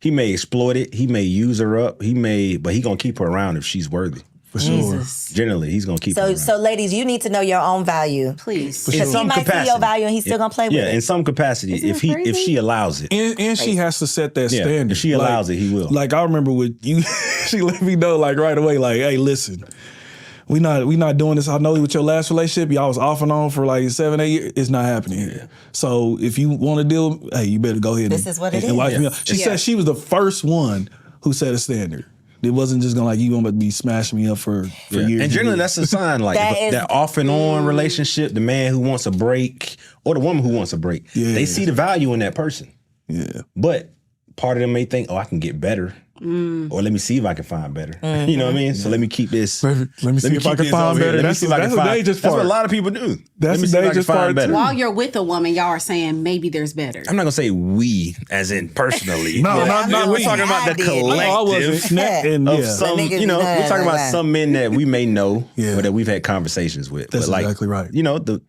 He may exploit it. He may use her up. But he gonna keep her around if she's worthy. For sure. Jesus. Generally, he's gonna keep her around. So ladies, you need to know your own value. Please. In Because he some might see capacity. your value and he's still gonna play with Yeah, it. in some capacity, Isn't if that crazy? if she allows it. And she has to set that Yeah, standard. if she allows it, he will. Like I remember with you, she let me know like right away, like, hey, listen, we not doing this. I know with your last relationship, y'all was off and on for like 7, 8 years. It's not happening here. So if you want to deal, hey, you better go ahead. This is what it and is. wipe me Yeah. up. She said she was the first one who set a standard. It wasn't just gonna you gonna be smashing me up for years. And generally, that's a sign like that off and on relationship. The man who wants a break or the woman who wants a break, they see the value in that person. Yeah, but part of them may think, I can get better. Or let me see if I can find better. You know what I mean? So let me keep this. Let me see if I can find better. That's the dangerous part. That's what a lot of people do. That's the dangerous part too. While you're with a woman, y'all are saying maybe there's better. I'm not gonna say we, as in personally. No, we're talking about the collective of some. You know, we're talking about some men that we may know or that we've had conversations with. That's exactly right. You know, the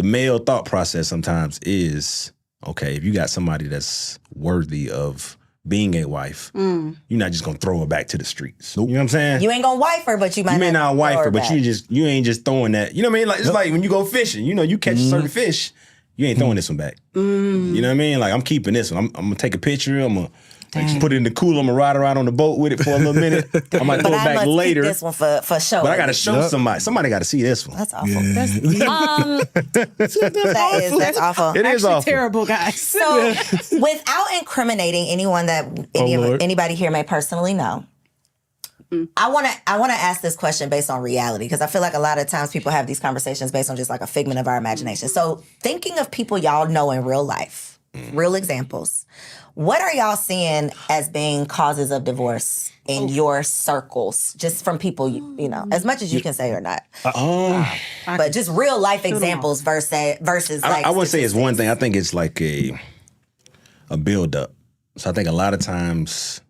male thought process sometimes is, okay, if you got somebody that's worthy of being a wife, you're not just gonna throw her back to the streets. Nope. You know what I'm saying? You ain't gonna wife her, but you may not wife her, but you ain't just throwing that. You know what I mean? Like it's like when you go fishing. You know, you catch a certain fish, you ain't throwing this one back. You know what I mean? Like I'm keeping this one. I'm gonna take a picture. I'm gonna just put it in the cooler. I'm gonna ride around on the boat with it for a little minute. I might throw it back later. Keep this one for sure. But I gotta show somebody. Somebody got to see this one. That's awful. Yeah. That's awful. It is awful. Terrible, guys. So, without incriminating anyone that anybody here may personally know, I want to ask this question based on reality because I feel like a lot of times people have these conversations based on just like a figment of our imagination. So, thinking of people y'all know in real life, real examples, what are y'all seeing as being causes of divorce in your circles, just from people you know, as much as you can say or not, but just real life examples versus like I wouldn't say it's one thing. I think it's like a build up. So I think a lot of times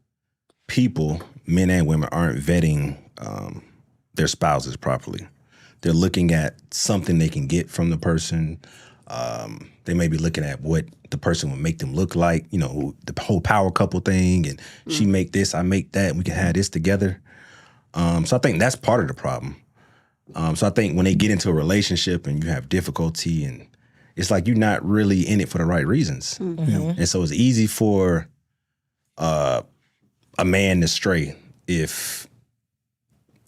people, men and women, aren't vetting their spouses properly. They're looking at something they can get from the person. They may be looking at what the person would make them look like, you know, the whole power couple thing, and she make this, I make that, and we can have this together. So I think that's part of the problem. So I think when they get into a relationship and you have difficulty, and it's like you're not really in it for the right reasons. And so it's easy for a man to stray if,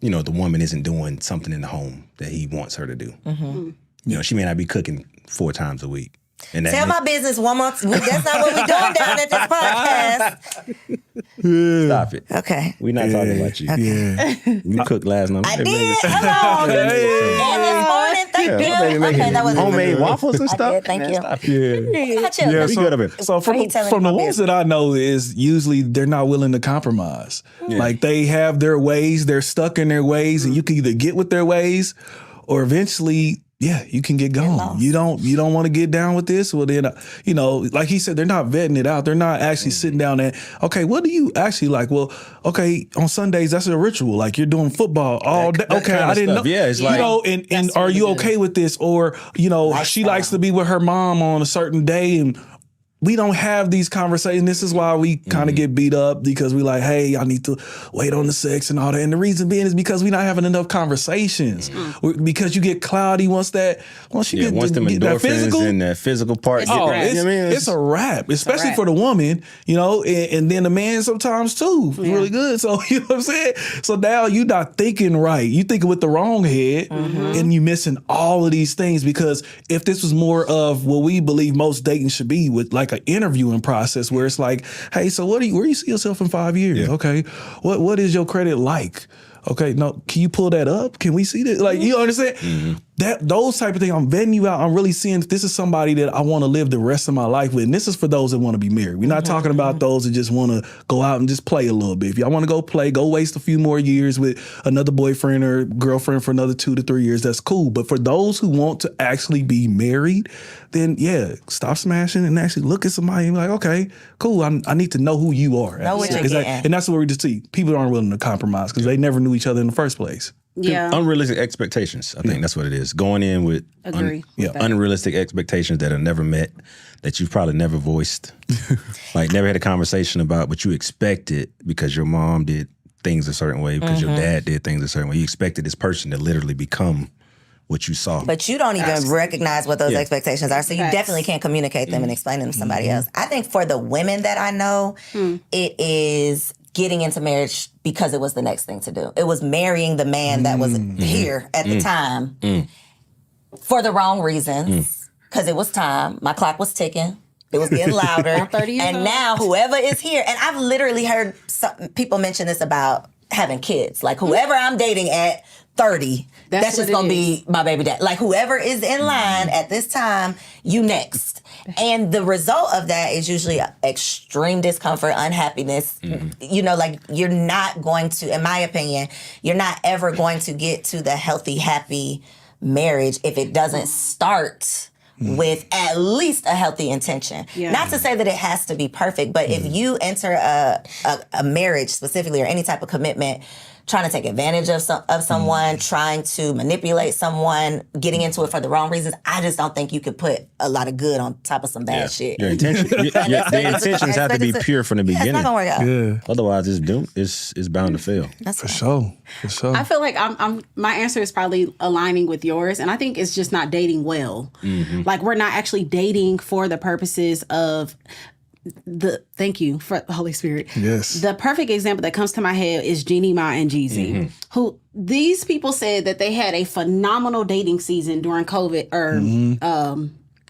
you know, the woman isn't doing something in the home that he wants her to do. You know, she may not be cooking 4 times a week. And tell my business one more time. That's not what we're doing down at this podcast. Stop it. Okay. We're not talking about you. Yeah. You cooked last night. I did. Hello. And this morning, thank you. Okay, that was homemade waffles and stuff. I did, thank you. Yeah. So from the ones that I know is usually they're not willing to compromise. Like they have their ways, they're stuck in their ways, and you can either get with their ways or eventually you can get gone. You don't want to get down with this. Well, then, you know, like he said, they're not vetting it out. They're not actually sitting down and, okay, what do you actually like? Well, okay, on Sundays, that's a ritual. Like you're doing football all day. Okay, I didn't know. Yeah, it's like, you know, and are you okay with this? Or, you know, she likes to be with her mom on a certain day, and we don't have these conversations. This is why we kind of get beat up, because we like, hey, I need to wait on the sex and all that. And the reason being is because we're not having enough conversations. Because you get cloudy once them endorphins that physical, and that physical part. It's a wrap, especially for the woman, you know, and then the man sometimes too. It's really good. So, you know what I'm saying? So now you're not thinking right. You thinking with the wrong head, and you missing all of these things, because if this was more of what we believe most dating should be, with like an interviewing process where it's like, hey, so where do you see yourself in 5 years? Okay, what is your credit like? Okay, no, can you pull that up? Can we see that? Like, you understand? Those type of things, I'm vetting you out. I'm really seeing if this is somebody that I want to live the rest of my life with. And this is for those that want to be married. We're not talking about those that just want to go out and just play a little bit. If y'all want to go play, go waste a few more years with another boyfriend or girlfriend for another 2 to 3 years, that's cool. But for those who want to actually be married, then stop smashing and actually look at somebody and be like, okay, cool, I need to know who you are. Know what you're getting. And that's what we just see. People aren't willing to compromise because they never knew each other in the first place. Unrealistic expectations. I think that's what it is. Going in with unrealistic expectations that are never met, that you've probably never voiced, like never had a conversation about, but you expected because your mom did things a certain way, because your dad did things a certain way. You expected this person to literally become what you saw. But you don't even recognize what those expectations are. So you definitely can't communicate them and explain them to somebody else. I think for the women that I know, it is getting into marriage because it was the next thing to do. It was marrying the man that was here at the time for the wrong reasons, because it was time. My clock was ticking. It was getting louder. 30 years and old. now whoever is here, and I've literally heard people mention this about having kids. Like whoever I'm dating at 30, that's just gonna be my baby dad. Like whoever is in line at this time, you next. And the result of that is usually extreme discomfort, unhappiness. You know, like you're not going to, in my opinion, you're not ever going to get to the healthy, happy marriage if it doesn't start with at least a healthy intention. Yeah. Not to say that it has to be perfect, but if you enter a marriage specifically or any type of commitment trying to take advantage of someone, trying to manipulate someone, getting into it for the wrong reasons, I just don't think you could put a lot of good on top of some bad shit. Your intention, the intentions have to be pure from the beginning. It's not gonna work out. Yeah. Otherwise, it's doomed. It's bound to fail. That's For sure. I feel like my answer is probably aligning with yours, and I think it's just not dating well. Like we're not actually dating for the purposes of thank you for the Holy Spirit. Yes. The perfect example that comes to my head is Jeannie Ma and Jeezy, who these people said that they had a phenomenal dating season during COVID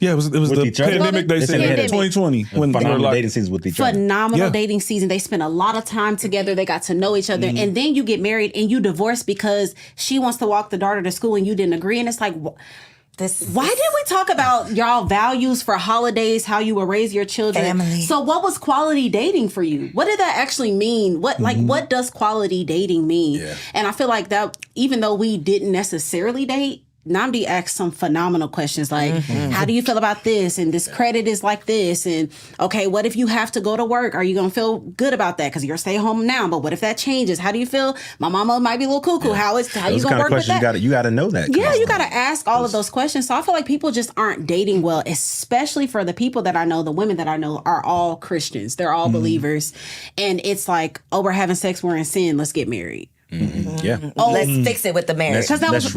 Yeah, it was the each other? pandemic they said Pandemic. 2020 when they were Phenomenal like, dating seasons with each other. phenomenal Yeah. dating season. They spent a lot of time together. They got to know each other. And then you get married and you divorce because she wants to walk the daughter to school and you didn't agree. And it's like, why did we talk about y'all values for holidays, how you will raise your children? Family. So what was quality dating for you? What did that actually mean? What what does quality dating mean? Yeah. And I feel like that even though we didn't necessarily date, Nnamdi asked some phenomenal questions like, how do you feel about this? And this credit is like this. And okay, what if you have to go to work? Are you going to feel good about that? Because you're stay home now. But what if that changes? How do you feel? My mama might be a little cuckoo. Yeah. How you going to work with that? You got to know that. Yeah, you got to ask all of those questions. So I feel like people just aren't dating well, especially for the people that I know, the women that I know are all Christians. They're all believers. And it's like, oh, we're having sex, we're in sin, let's get married. Yeah. let's fix it with the marriage. Because that was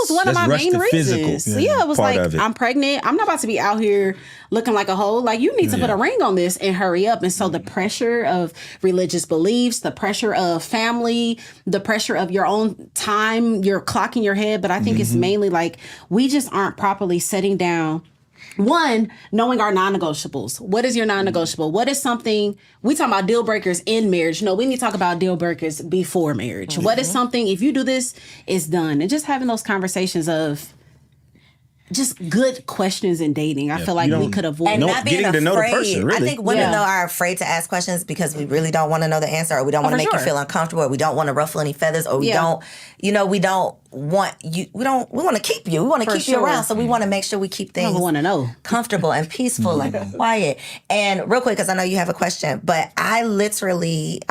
one of my main reasons. Yeah, it was like, I'm pregnant. I'm not about to be out here looking like a hoe. Like, you need to put a ring on this and hurry up. And so the pressure of religious beliefs, the pressure of family, the pressure of your own time, your clock in your head. But I think it's mainly like we just aren't properly setting down. One, knowing our non-negotiables. What is your non-negotiable? What is something, we talk about deal breakers in marriage. No, we need to talk about deal breakers before marriage. What is something, if you do this, it's done. And just having those conversations of just good questions in dating. I feel like we could avoid. And not being getting afraid. to know the person, really. I think women though are afraid to ask questions because we really don't want to know the answer, or we don't want to make you feel uncomfortable, or we don't want to ruffle any feathers, or we don't, we don't want you. We want to keep you. We want to keep you around, so we want to make sure we keep things comfortable and peaceful and quiet. And real quick, because I know you have a question, but I literally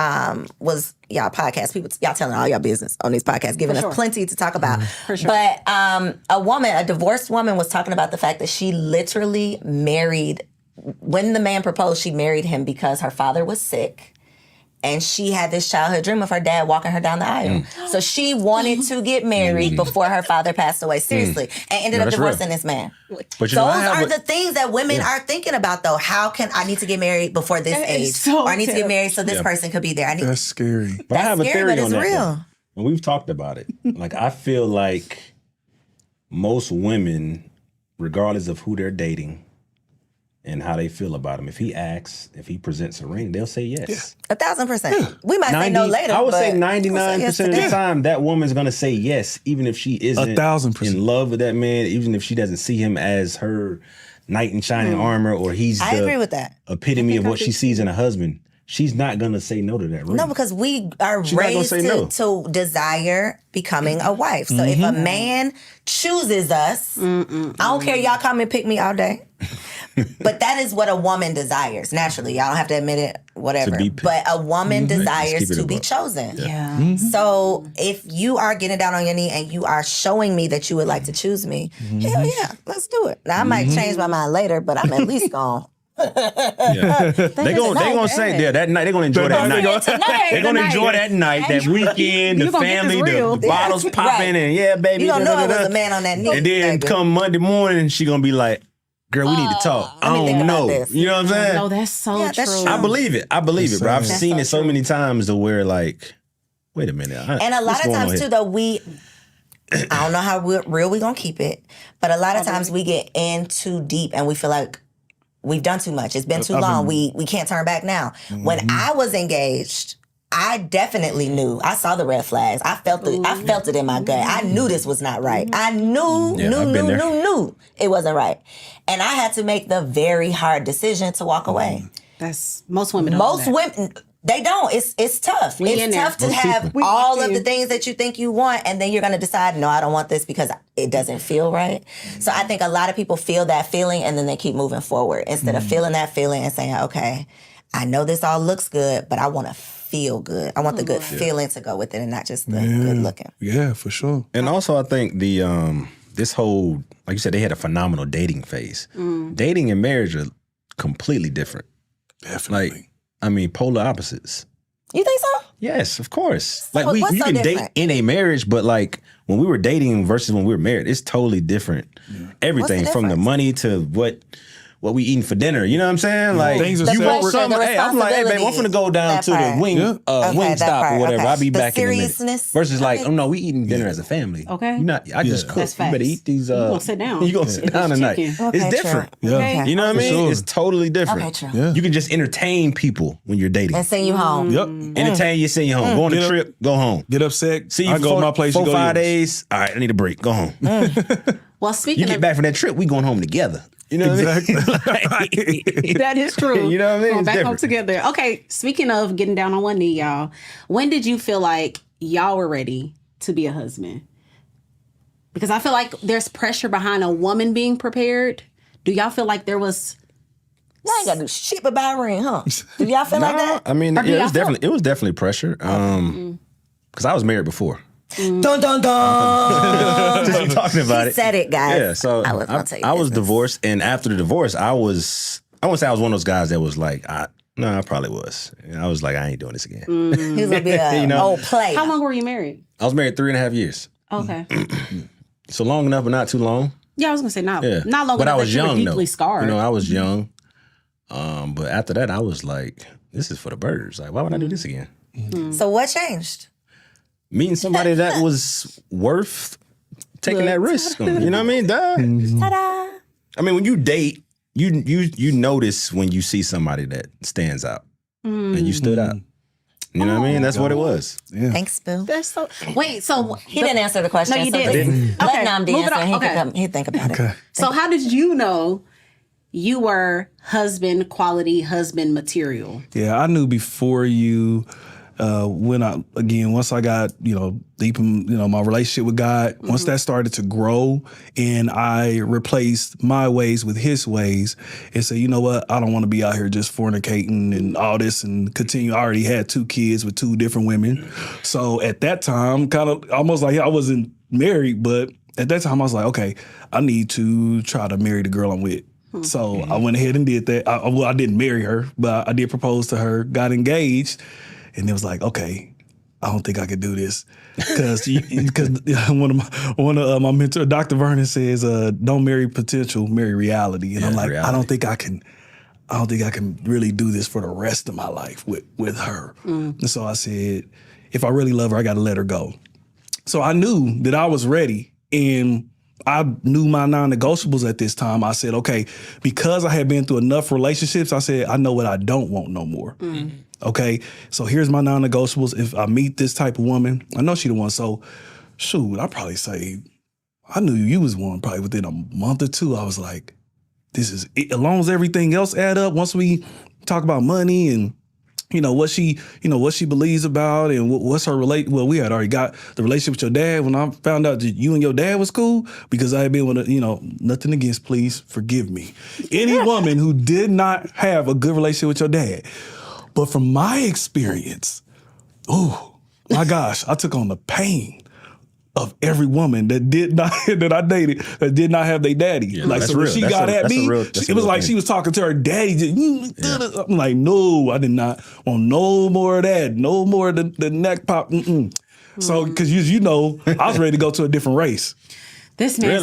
was y'all podcast people, y'all telling all y'all business on these podcasts, giving us plenty to talk about. But a divorced woman was talking about the fact that she literally married, when the man proposed, she married him because her father was sick. And she had this childhood dream of her dad walking her down the aisle. So she wanted to get married before her father passed away, seriously, and ended up divorcing this man. But those are the things that women are thinking about, though. How can I need to get married before this age? Or I need to get married so this person could be there. That's scary. But I have a theory on that. Real. And we've talked about it. Like, I feel like most women, regardless of who they're dating and how they feel about him, if he asks, if he presents a ring, they'll say yes. 1,000%. We might say no later. I would say 99% of the time, that woman's going to say yes, even if she isn't 1,000%. in love with that man, even if she doesn't see him as her knight in shining armor, or he's I agree with that. Epitome of what she sees in a husband. She's not going to say no to that ring. No, because we are raised to desire becoming a wife. So if a man chooses us, I don't care, y'all come and pick me all day. But that is what a woman desires, naturally. Y'all don't have to admit it, whatever. But a woman desires to be chosen. Yeah. So if you are getting down on your knee and you are showing me that you would like to choose me, hell yeah, let's do it. Now, I might change my mind later, but I'm at least gone. They gonna say that night. They're gonna enjoy that night. They're gonna enjoy that night, that weekend, the family, the bottles popping, and baby, you don't know it was a man on that knee. And then come Monday morning, she gonna be like, "Girl, we need to talk." I don't know. You know what I'm saying? No, that's so true. I believe it. Bro. I've seen it so many times to where, like, wait a minute. And a lot of times too, though, I don't know how real we gonna keep it, but a lot of times we get in too deep and we feel like we've done too much. It's been too long. We can't turn back now. When I was engaged, I definitely knew. I saw the red flags. I felt it in my gut. I knew this was not right. I knew it wasn't right. And I had to make the very hard decision to walk away. That's most women. Women, they don't. It's tough. It's tough to have all of the things that you think you want, and then you're going to decide, no, I don't want this because it doesn't feel right. So I think a lot of people feel that feeling, and then they keep moving forward instead of feeling that feeling and saying, okay, I know this all looks good, but I want to feel good. I want the good feeling to go with it and not just the good looking. Yeah, for sure. And also, I think this whole, like you said, they had a phenomenal dating phase. Dating and marriage are completely different. Definitely. Like, I mean, polar opposites. You think so? Yes, of course. So Like what's you so can different? date in a marriage, but like when we were dating versus when we were married, it's totally different. Everything from the difference? money to what we eating for dinner. You know what I'm saying? Like Things are you want separate. something. The Hey, I'm like, hey, babe, I'm finna go down that to the part. wing that stop part, or whatever. okay. I'll be The back in a minute. seriousness Versus like, of it? oh no, we eating dinner as a family. Okay. You not. I just cook. That's You better facts. eat these. You gonna sit down. You gonna sit Eat down this tonight. chicken. Okay, It's true. different. Yeah. Okay. You know what I mean? sure. It's totally different. Okay, true. Yeah. You can just entertain people when you're dating. And send you home. Yep. Entertain you, send you home. Go on a Get up. trip, go home. Get upset. See you I go to my place. You 4, go 5 yours. days. All right, I need a break. Go home. Well, You speaking get of back from that trip, we going home together. You know what Exactly. I mean? that is true. You know what I mean? Going It's back home different. together. Okay, speaking of getting down on one knee, y'all, when did you feel like y'all were ready to be a husband? Because I feel like there's pressure behind a woman being prepared. Do y'all feel like there was? Y'all ain't got to do shit but buy a ring, huh? Do y'all feel like that? I mean, Or do y'all feel- it was definitely pressure. Because I was married before. Dun, dun, dun. Just you talking about it. Said it, guys. Yeah, so I was gonna tell you I was business. divorced, and after the divorce, I wouldn't say I was one of those guys that was like, no, I probably was. And I was like, I ain't doing this again. He was going to be a You know? old player. How long were you married? I was married 3.5 years. Okay. So long enough, but not too long. Yeah, I was gonna say not Yeah. not long But enough I was that you young, were deeply though. scarred. You know, I was young. But after that, I was like, this is for the birds. Like, why would I do this again? So what changed? Meeting somebody that was worth taking that risk on. You know what I mean? Duh. Ta-da. I mean, when you date, you notice when you see somebody that stands out. And you stood out. You know what I mean? That's what it was. Thanks, Boo. That's so. Wait, so He didn't answer the question. No, you so didn't. Let Okay, Nnamdi move it answer. on. He Okay. can come. He think about it. So how did you know you were husband quality, husband material? Yeah, I knew before you. Once I got, deep in, my relationship with God, once that started to grow and I replaced my ways with his ways and said, you know what, I don't want to be out here just fornicating and all this and continue. I already had 2 kids with 2 different women. So at that time, kind of almost like I wasn't married, but at that time I was like, okay, I need to try to marry the girl I'm with. So I went ahead and did that. I didn't marry her, but I did propose to her, got engaged. And it was like, okay, I don't think I could do this because one of my mentor, Dr. Vernon, says, "Don't marry potential, marry reality." And I'm like, reality. I don't think I can really do this for the rest of my life with her. And so I said, if I really love her, I got to let her go. So I knew that I was ready, and I knew my non-negotiables at this time. I said, okay, because I had been through enough relationships, I said, I know what I don't want no more. Okay, so here's my non-negotiables. If I meet this type of woman, I know she the one. So, shoot, I'd probably say, I knew you was one probably within a month or 2. I was like, this is it. As long as everything else add up, once we talk about money and what she believes about and what's her well, we had already got the relationship with your dad. When I found out that you and your dad was cool, because I had been with nothing against, please forgive me, any woman who did not have a good relationship with your dad. But from my experience, oh my gosh, I took on the pain of every woman that I dated that did not have their daddy. Yeah, like, that's so when real. she That's got a- at that's a me, real- that's a it was real like thing. she was talking to her daddy. I'm like, no, I did not want no more of that. No more of the neck pop. So, because I was ready to go to a different race. This man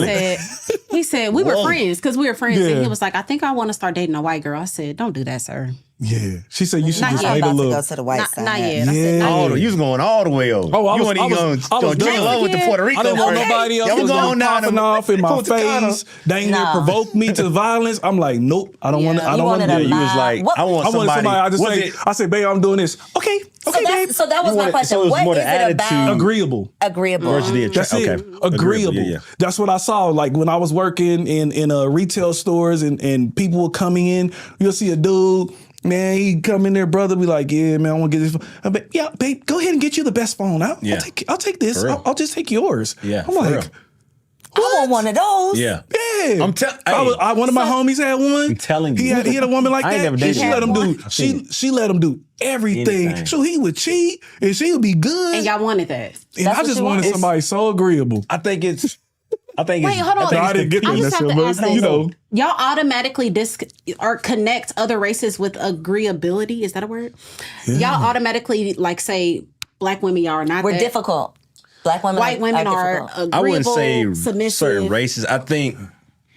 said we were Whoa. friends because we were friends, and Yeah. he was like, I think I want to start dating a white girl. I said, don't do that, sir. Yeah. She said you should Not just yet. wait a About to little. go to the white side. Not yet. I said, Yeah. not yet. You was going all the way over. Oh, I you was- weren't I even was- going I was to doing love with the Puerto Rico. I didn't want friend. nobody else Y'all was going down popping to off in my Punta Cana. face. Dang near provoked me to violence. I'm like, nope, I don't want to. I you don't want to wanted do a it. You was like, What- I want I wanted somebody. somebody. Was it- I said, babe, I'm doing this. Okay, So that was You my wanted- question. so it was What more is the it attitude. about Agreeable. agreeable? Versus the That's okay. it. Agreeable. Yeah. That's what I saw. Like when I was working in retail stores and people were coming in, you'll see a dude, man, he come in there, brother, be like, yeah, man, I want to get this phone. I bet, yeah, babe, go ahead and get you the best phone. I'll take this. For real. I'll just take yours. Yeah, I'm for like, real. I want one of those. Yeah. yeah. I'm telling. One of my homies had one. I'm telling you. He had a woman like I ain't that. never And dated she let him one. do. I've seen She let him do everything. Anything. So he would cheat and she would be good. And y'all wanted that. And I what just you wanted want? somebody so agreeable. I think it's. Wait, hold on. No, I didn't get I that just have to necessarily, ask but this. you know. Y'all automatically or connect other races with agreeability. Is that a word? Y'all automatically like say black women, y'all are not We're that. difficult. Black women, White women are difficult. I wouldn't agreeable, say submissive. certain races. I think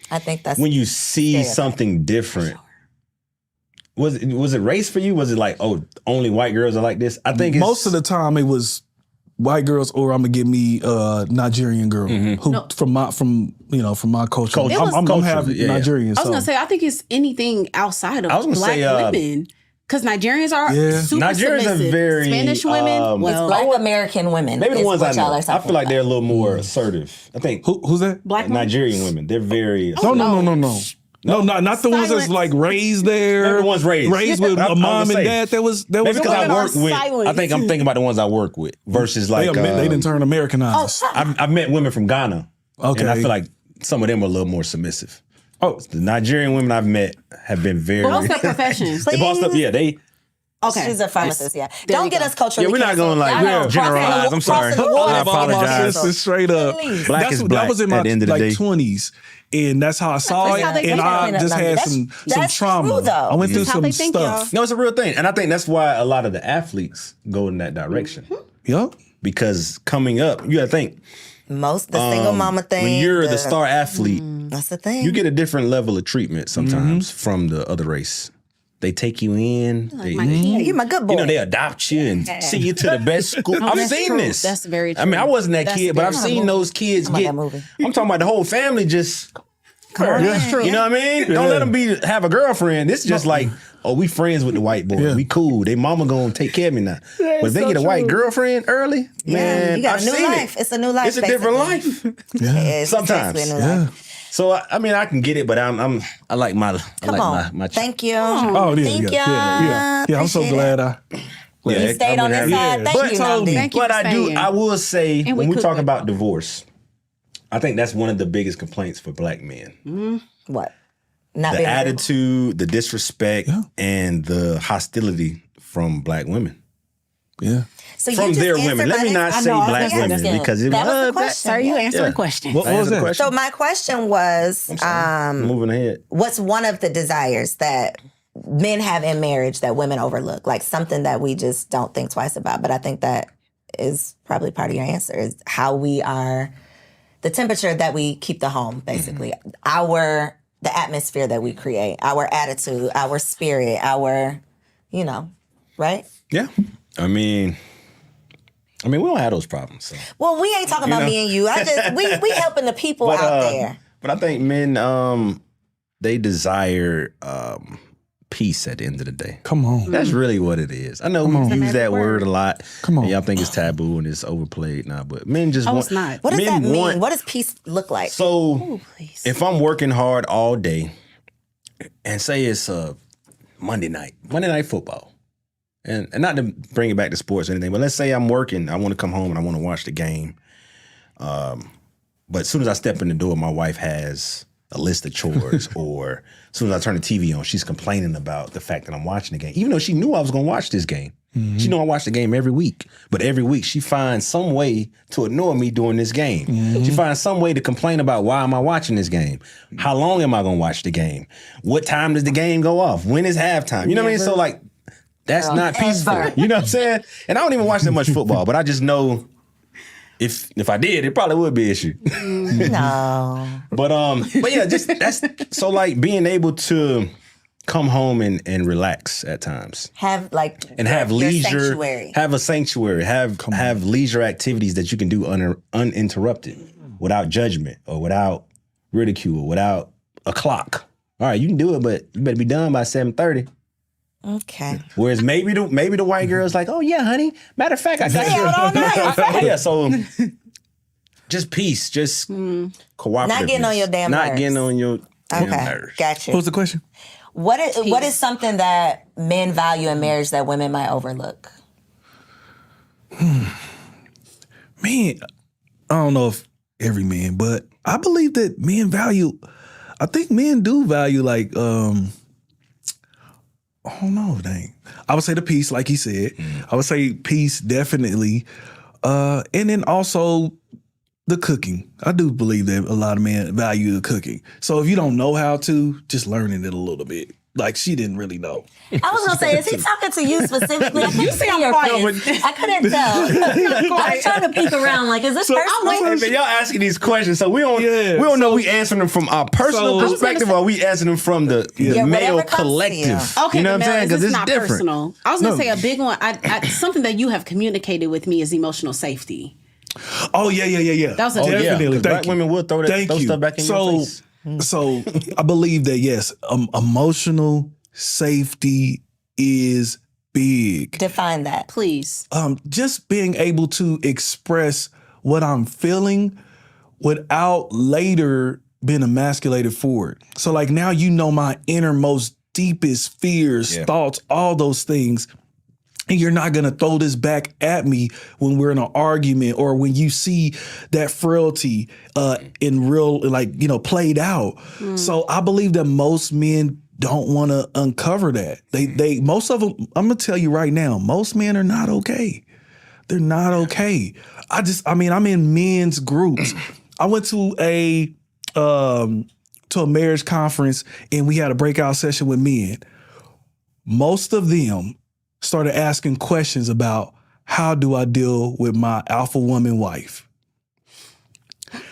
I think that's when you see Stereotype. something different, was it race for you? Was it like, oh, only white girls are like this? I think Most of the time it was white girls, or I'm gonna get me a Nigerian girl who from my culture. Culture. I'm Culture, half yeah. Nigerian. I was so. gonna say I think it's anything outside of I was gonna black say, women. Because Nigerians are Yeah. super Nigerians are submissive. very, Spanish women. it's well, Black American women. maybe the is ones what I know. y'all are I talking feel like about. they're a little more assertive. I think Who's that? black women. Nigerian women, they're very. No, not the ones that's Silence. like raised there. Maybe the ones raised. with I a was mom gonna and say. dad. That was Maybe because I Women are work with. silent. I think I'm thinking about the ones I work with versus like they didn't turn Americanized. I've met women from Ghana. Okay. And I feel like some of them are a little more submissive. Oh, The Nigerian women I've met have been very. What's their profession? They bossed up. Yeah, they. Okay. She's a pharmacist, yeah. There Don't you get go. us culturally Yeah, we're not canceled. gonna like Y'all know, generalize. crossing the- I'm sorry. crossing the water I is getting apologize. canceled. Straight up. Please. Black That's is what- black That was in my at the end of the like day. 20s, and that's how I saw That's it. how they And think I about just had some That's trauma. true, though. I went through That's how some they think, stuff. No, it's a real thing, and I think that's why a lot of the athletes go in that direction. Yup. Because coming up, you got to think Most the single mama thing. when you're the star athlete, That's the thing. you get a different level of treatment sometimes from the other race. They take you in. They, Yeah, you're my good boy. you know, they adopt you and send you to the best school. I've that's seen true. this. That's very I mean, I true. wasn't that That's kid, but I've very seen those kids about get. that movie. I'm talking about the whole family just. That's true. You know what I mean? Don't let them have a girlfriend. It's just like, oh, we friends with the white boy. Yeah. We cool. They mama gonna take care of me now. But if they get a white girlfriend early, Yeah, man, you got I've a new seen life. it. It's a new life. It's a different basically. life. It's Sometimes. basically a new Yeah. life. So I mean, I can get it, but I like my. Come on. My Thank you. Oh, yeah, Thank yeah, you. yeah. I'm so Appreciate glad it. I. You stayed on this side. Thank But you, totally. Nnamdi. Thank you But for I do. staying. I will say And we when we cook talk with about divorce, I think that's one of the biggest complaints for black men. What? Not The being attitude, the disrespect, and the hostility from black women. Yeah. So you From just their answered women. Let my me next- not say know, I was black gonna women ask you. because it That was the that- question. Sorry, you answered Yeah. the question. What was Answer the that? question. So my question was, Moving ahead. what's one of the desires that men have in marriage that women overlook? Like something that we just don't think twice about. But I think that is probably part of your answer is how we are, the temperature that we keep the home, basically. The atmosphere that we create, our attitude, our spirit, right? Yeah. I mean, we don't have those problems. So. Well, we ain't talking about me and you. We helping the people out there. But I think men, they desire peace at the end of the day. Come on. That's really what it is. I know we use that word a lot. Come on. And y'all think it's taboo and it's overplayed now, but men just Oh, want. it's not. What does men that mean? want- What does peace look like? So if I'm working hard all day, and say it's Monday night football, and not to bring it back to sports or anything, but let's say I'm working, I want to come home and I want to watch the game. But as soon as I step in the door, my wife has a list of chores, or as soon as I turn the TV on, she's complaining about the fact that I'm watching the game, even though she knew I was going to watch this game. She knew I watch the game every week, but every week she finds some way to ignore me during this game. She finds some way to complain about why am I watching this game? How long am I going to watch the game? What time does the game go off? When is halftime? You know what I mean? So like, that's not peaceful. You know what I'm saying? And I don't even watch that much football, but I just know if I did, it probably would be an issue. No. But yeah, just that's so like being able to come home and relax at times. Have like And have your leisure, sanctuary. have a sanctuary, have leisure activities that you can do uninterrupted, without judgment or without ridicule, without a clock. All right, you can do it, but you better be done by 7:30. Okay. Whereas maybe the white girl's like, oh yeah, honey. Matter of fact, I got Stay out all night. yeah, so just peace, just cooperative. Not getting on your damn Not nerves. getting on your damn Okay, nerves. got you. What was the question? What is something that men value in marriage that women might overlook? Man, I don't know if every man, but I believe that I think men do value like, I don't know, dang. I would say the peace, like he said. I would say peace, definitely. And then also the cooking. I do believe that a lot of men value the cooking. So if you don't know how to, just learning it a little bit. Like she didn't really know. I was gonna say, is he talking to you specifically? You see I'm quiet. I couldn't tell. I was trying to peek around. Like, is this personal? Hey, y'all asking these questions, so we don't know we answering them from our personal perspective, or we answering them from the male whatever comes to collective. you. Okay, You know what I'm but saying? Because it's not different. personal. I was gonna say a big one. Something that you have communicated with me is emotional safety. Oh, yeah. That was a Definitely. Because black women will throw stuff back in your face. So I believe that, yes, emotional safety is big. Define that. Please. Just being able to express what I'm feeling without later being emasculated for it. So like now you know my innermost, deepest fears, thoughts, all those things. And you're not going to throw this back at me when we're in an argument or when you see that frailty in real, like, played out. So I believe that most men don't want to uncover that. Most of them, I'm going to tell you right now, most men are not okay. They're not okay. I'm in men's groups. I went to a marriage conference and we had a breakout session with men. Most of them started asking questions about how do I deal with my alpha woman wife.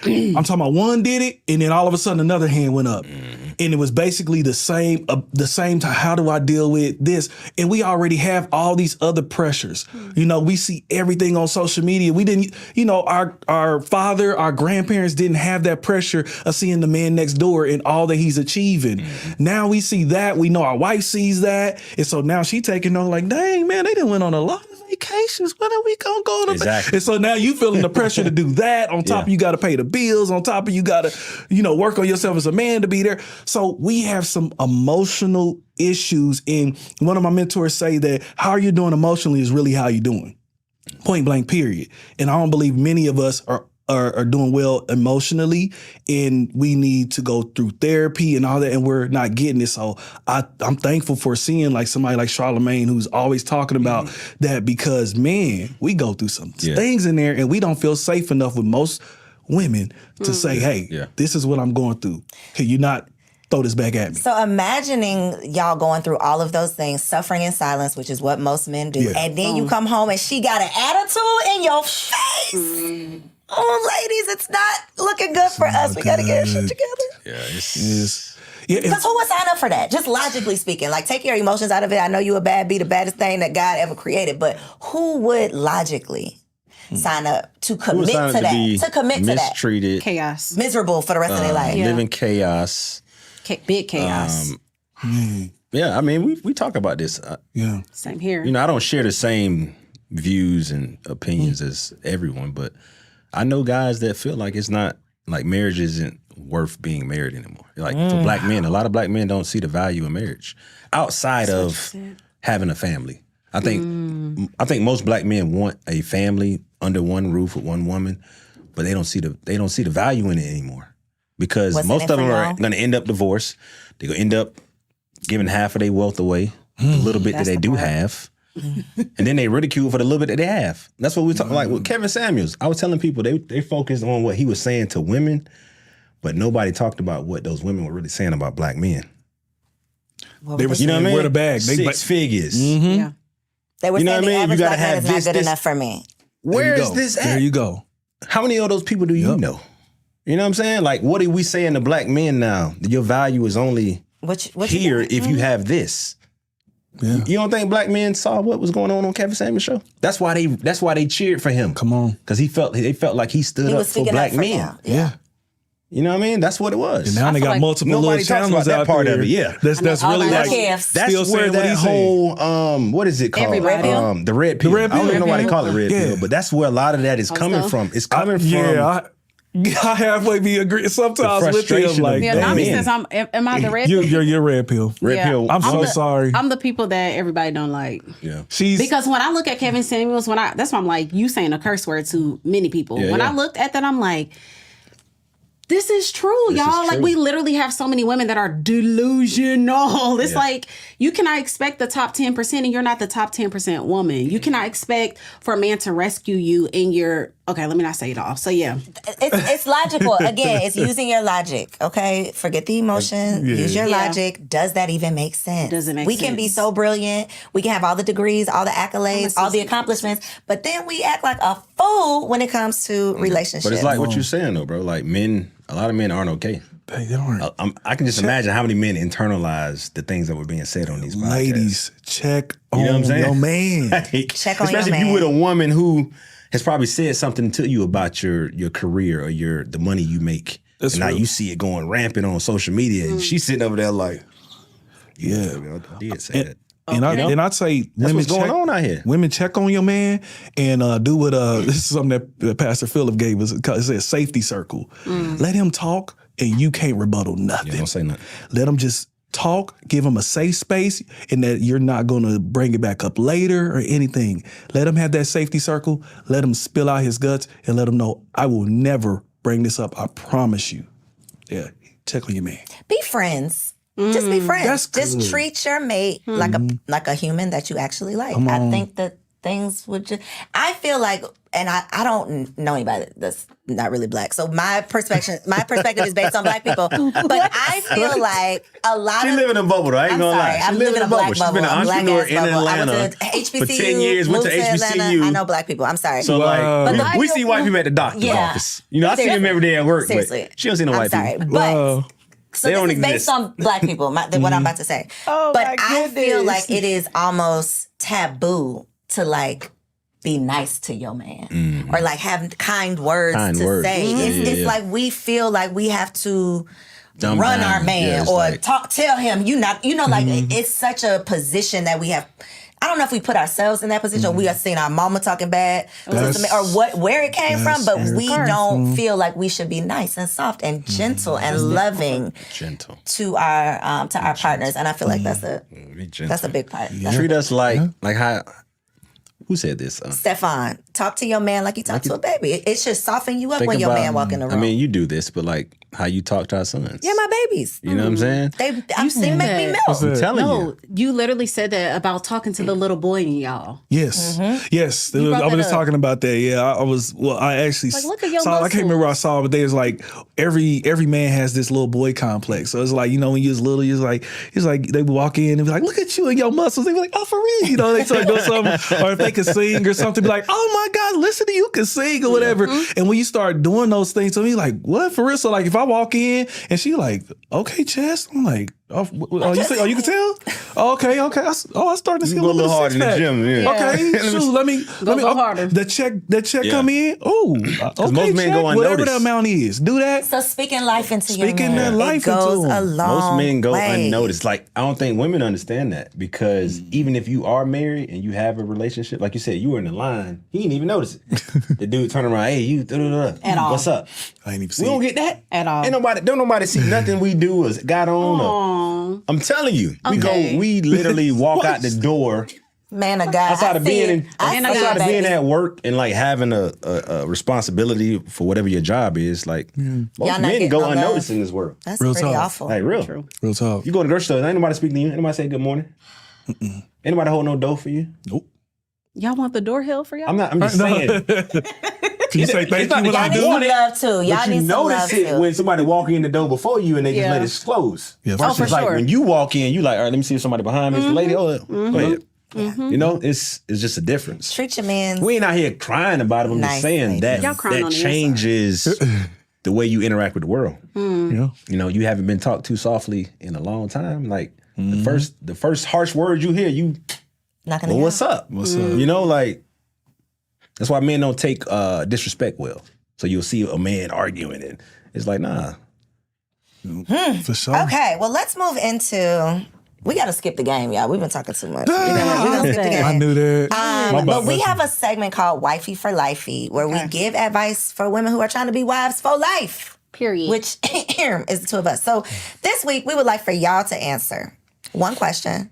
I'm talking about one did it, and then all of a sudden another hand went up. And it was basically the same time, how do I deal with this? And we already have all these other pressures. We see everything on social media. We didn't, our father, our grandparents didn't have that pressure of seeing the man next door and all that he's achieving. Now we see that. We know our wife sees that. And so now she taking on like, dang, man, they done went on a lot of vacations. When are we going to go on Exactly. And so now you feeling the pressure to do that. On top of you got to pay the bills. On top of you got to, work on yourself as a man to be there. So we have some emotional issues. And one of my mentors say that how are you doing emotionally is really how you doing. Point blank, period. And I don't believe many of us are doing well emotionally, and we need to go through therapy and all that, and we're not getting it. So I'm thankful for seeing like somebody like Charlamagne who's always talking about that, because man, we go through some things in there and we don't feel safe enough with most women to say, hey, this is what I'm going through. Can you not throw this back at me? So imagining y'all going through all of those things, suffering in silence, which is what most men do, and then you come home and she got an attitude in your face. Oh, ladies, it's not looking good for us. We got to get shit together. Yeah, Because who would sign up for that? Just logically speaking. Like, take your emotions out of it. I know you a bad bee, the baddest thing that God ever created. But who would logically sign up to commit to that? To commit to that. Mistreated. Chaos. Miserable for the rest of their life. Live in chaos. Big chaos. Yeah, I mean, we talk about this. Same here. I don't share the same views and opinions as everyone, but I know guys that feel like it's not, like marriage isn't worth being married anymore. Like for black men, a lot of black men don't see the value in marriage outside of having a family. I think most black men want a family under one roof with one woman, but they don't see the value in it anymore, because most of them are going to end up divorced. They're going to end up giving half of their wealth away, the little bit that they do have. And then they ridicule for the little bit that they have. That's what we talking like with Kevin Samuels. I was telling people they focused on what he was saying to women, but nobody talked about what those women were really saying about black men. They were saying, where the bag? Six figures. Yeah. They were saying the average black man is not good this. enough for me. Where is this at? There you go. How many of those people do you know? You know what I'm saying? Like, what are we saying to black men now? Your value is only here if you have this. Yeah. You don't think black men saw what was going on Kevin Samuels' show? That's why they cheered for him. Come on, because they felt like he stood up for black men. Yeah. You know what I mean? That's what it was. And now they feel got like multiple nobody little talks channels about that out part there. of it, yeah. That's all really the like calves. That's still where saying what that he's saying. whole what is it called? Red pill? The red pill. red I don't pill? even know why they Red call it red pill? pill, but that's where a lot of that is coming so? from. It's coming from I halfway be agree sometimes with him. frustration Like, of- Yeah, Hey, Nami man. says am I the red? you're red pill. red Yeah. pill. I'm so the- sorry. I'm the people that everybody don't like. Yeah. She's Because when I look at Kevin Samuels, that's why I'm like, you saying a curse word to many people. Yeah, when yeah. I looked at that, I'm like, this is true, y'all. is Like, true. we literally have so many women that are delusional. It's like, you cannot expect the top 10% and you're not the top 10% woman. You cannot expect for a man to rescue you in your, okay, let me not say it all. So, yeah. It's logical. Again, it's using your logic. Okay, forget the emotion. Use your Yeah. logic. Does that even make sense? Does it make We can be sense? so brilliant. We can have all the degrees, all the accolades, all the accomplishments, but then we act like a fool when it comes to relationships. But it's like what you're saying though, bro. Like a lot of men aren't okay. they aren't. I can just imagine how many men internalize the things that were being said on these podcasts. Ladies, check You know what I'm on saying? your man. Check on your Especially if you man. with a woman who has probably said something to you about your career or the money you make. That's and now real. you see it going rampant on social media and she's sitting over there like, Yeah. I did say that. And I'd say That's women what's going check, on out here. Women check on your man and do what this is something that Pastor Philip gave us. It says safety circle. Let him talk and you can't rebuttal nothing. Yeah, don't say nothing. Let him just talk, give him a safe space, and that you're not gonna bring it back up later or anything. Let him have that safety circle, let him spill out his guts, and let him know, I will never bring this up, I promise you. Yeah, check on your man. Be friends. Just be friends. That's Just good. treat your mate like a human that you actually like. I think that things would just. I feel like, and I don't know anybody that's not really black. So my perspective is based on black people. But I feel like a lot She of live in a bubble though. I ain't I'm gonna sorry. lie. She I'm live living a black She's been bubble. an A black entrepreneur ass in bubble. Atlanta I went to HBCU, for 10 years. Went to moved Atlanta. HBCU. I know black people. I'm sorry. So But the we see white people at the doctor's Yeah. office. You know, I see them every day at work. Seriously. But she don't see no I'm white sorry. people. But Wow. so They this don't is based exist. on black people, what I'm about to say. Oh, but my I feel goodness. like it is almost taboo to like be nice to your man or like have kind words Kind to words. say. Yeah, It's yeah. like we feel like we have to Dumb run down. our man Yeah, it's or like- tell him like it's such a position that we have. I don't know if we put ourselves in that position or we have seen our mama talking bad to That's- some- or where it came from, but that's we fair. don't feel like we should be nice and soft and gentle and loving Gentle. to our partners, and I feel like that's Be gentle. a big part. That's Treat us like how. Who said this? Stefan, talk to your man like you talk to a baby. It should soften you up Think when your about- man walk in the room. I mean, you do this, but like how you talk to our sons. yeah, my babies. You know what I'm saying? They said make me that. melt. I'm telling you. No, you literally said that about talking to the little boy in y'all. Yes, yes. You brought I was that just up. talking about that. Yeah, I was. Well, I actually Like, look at your saw. I can't muscles. remember where I saw, it, but there's like every man has this little boy complex. So it's like, you know, when you was little, it's like they would walk in and be like, "Look at you and your muscles." They be like, "Oh, for real?" You know, they start doing something, or if they could sing or something, be like, "Oh my God, listen to you can sing or whatever." And when you start doing those things, to me, like, what for real? So like, if I walk in and she like, "Okay, Chess," I'm like, "Oh, you can tell." Oh, okay. I started to see You a go a little little harder in the six-pack. gym. Yeah. Okay, shoot, let me a little harder. The check Yeah. come in. Oh, okay, most men check, go whatever unnoticed. the amount is. Do that. So speaking life into your Speaking man, that life it goes into 'em. a long Most men go way. unnoticed. Like, I don't think women understand that because even if you are married and you have a relationship, like you said, you were in the line, he didn't even notice it. The dude turn around, hey, you, At all. what's up? I ain't even We see don't it. get that At all. Don't nobody see nothing we do or got on. Or, I'm telling you, Okay. we literally walk out the door. Man of God, Outside of being baby. at work and like having a responsibility for whatever your job is, like Y'all most not men getting go no love. unnoticed in this world. That's Real pretty talk. awful. Like real. Real talk. You go to the grocery store, ain't nobody speaking to you. Ain't nobody say good morning. Anybody hold no dough for you? Nope. Y'all want the door held for y'all? I'm just saying. Can you say thank you when Y'all I need do some it? love too. Y'all But you need some love notice it too. when somebody walk in the door before you and they just Yeah. let it close. Yeah, Versus for like sure. when you walk in, you like, all right, let me see if somebody behind me. It's the lady. Oh, go ahead. You know, it's just a difference. Treat your man. We ain't out here crying about it. I'm just Nice, saying baby. that Y'all crying on that the changes the way you interact with the world. Yeah. You know, you haven't been talked to softly in a long time. Like the first harsh word you hear, you Not gonna well, hear. what's up? What's up? You know, like that's why men don't take disrespect well. So you'll see a man arguing it's like, nah. For sure. Okay, well, let's move into. We got to skip the game, y'all. We've been talking too much. We're gonna skip the game. I knew that. But we have a segment called Wifey for Lifey, where we give advice for women who are trying to be wives for life. Period. Which is the two of us. So this week, we would like for y'all to answer one question.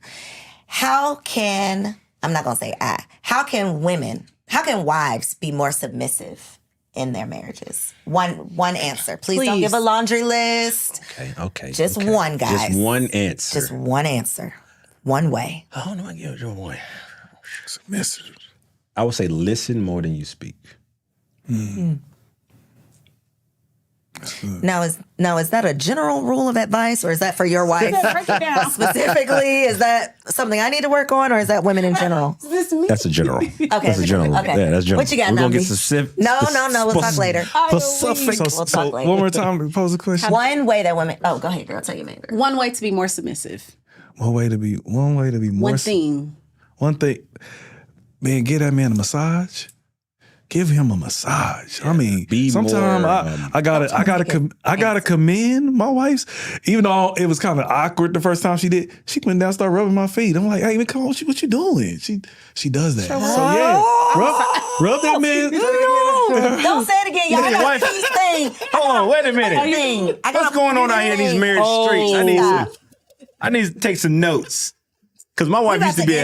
How can wives be more submissive in their marriages? One answer. Please don't give a laundry list. Okay. Just one, guys. Just one answer. Just one answer. One way. I don't know. I give you one. Submissive. I would say listen more than you speak. Now is that a general rule of advice, or is that for your wife Break it down. specifically? Is that something I need to work on, or is that women in general? That's a general. Okay, That's a general. Okay. Yeah, that's general. What you got, We're gonna Nami? get specific. No. We'll talk later. Specific. We'll talk later. One more time, pose a question. One way that women. Oh, go ahead, girl. Tell your man, girl. One way to be more submissive. One way to be more. One thing. One thing. Man, give that man a massage. Give him a massage. I mean, Be sometimes more, I gotta commend my wife's. Even though it was kind of awkward the first time she did, she went down, and started rubbing my feet. I'm like, hey, come on, what you doing? She does that. So yeah, rub that man. Don't say it again, y'all. I got a peace thing. Hold on, wait a minute. What's going on out here in these marriage streets? I need to take some notes. Because my wife used to be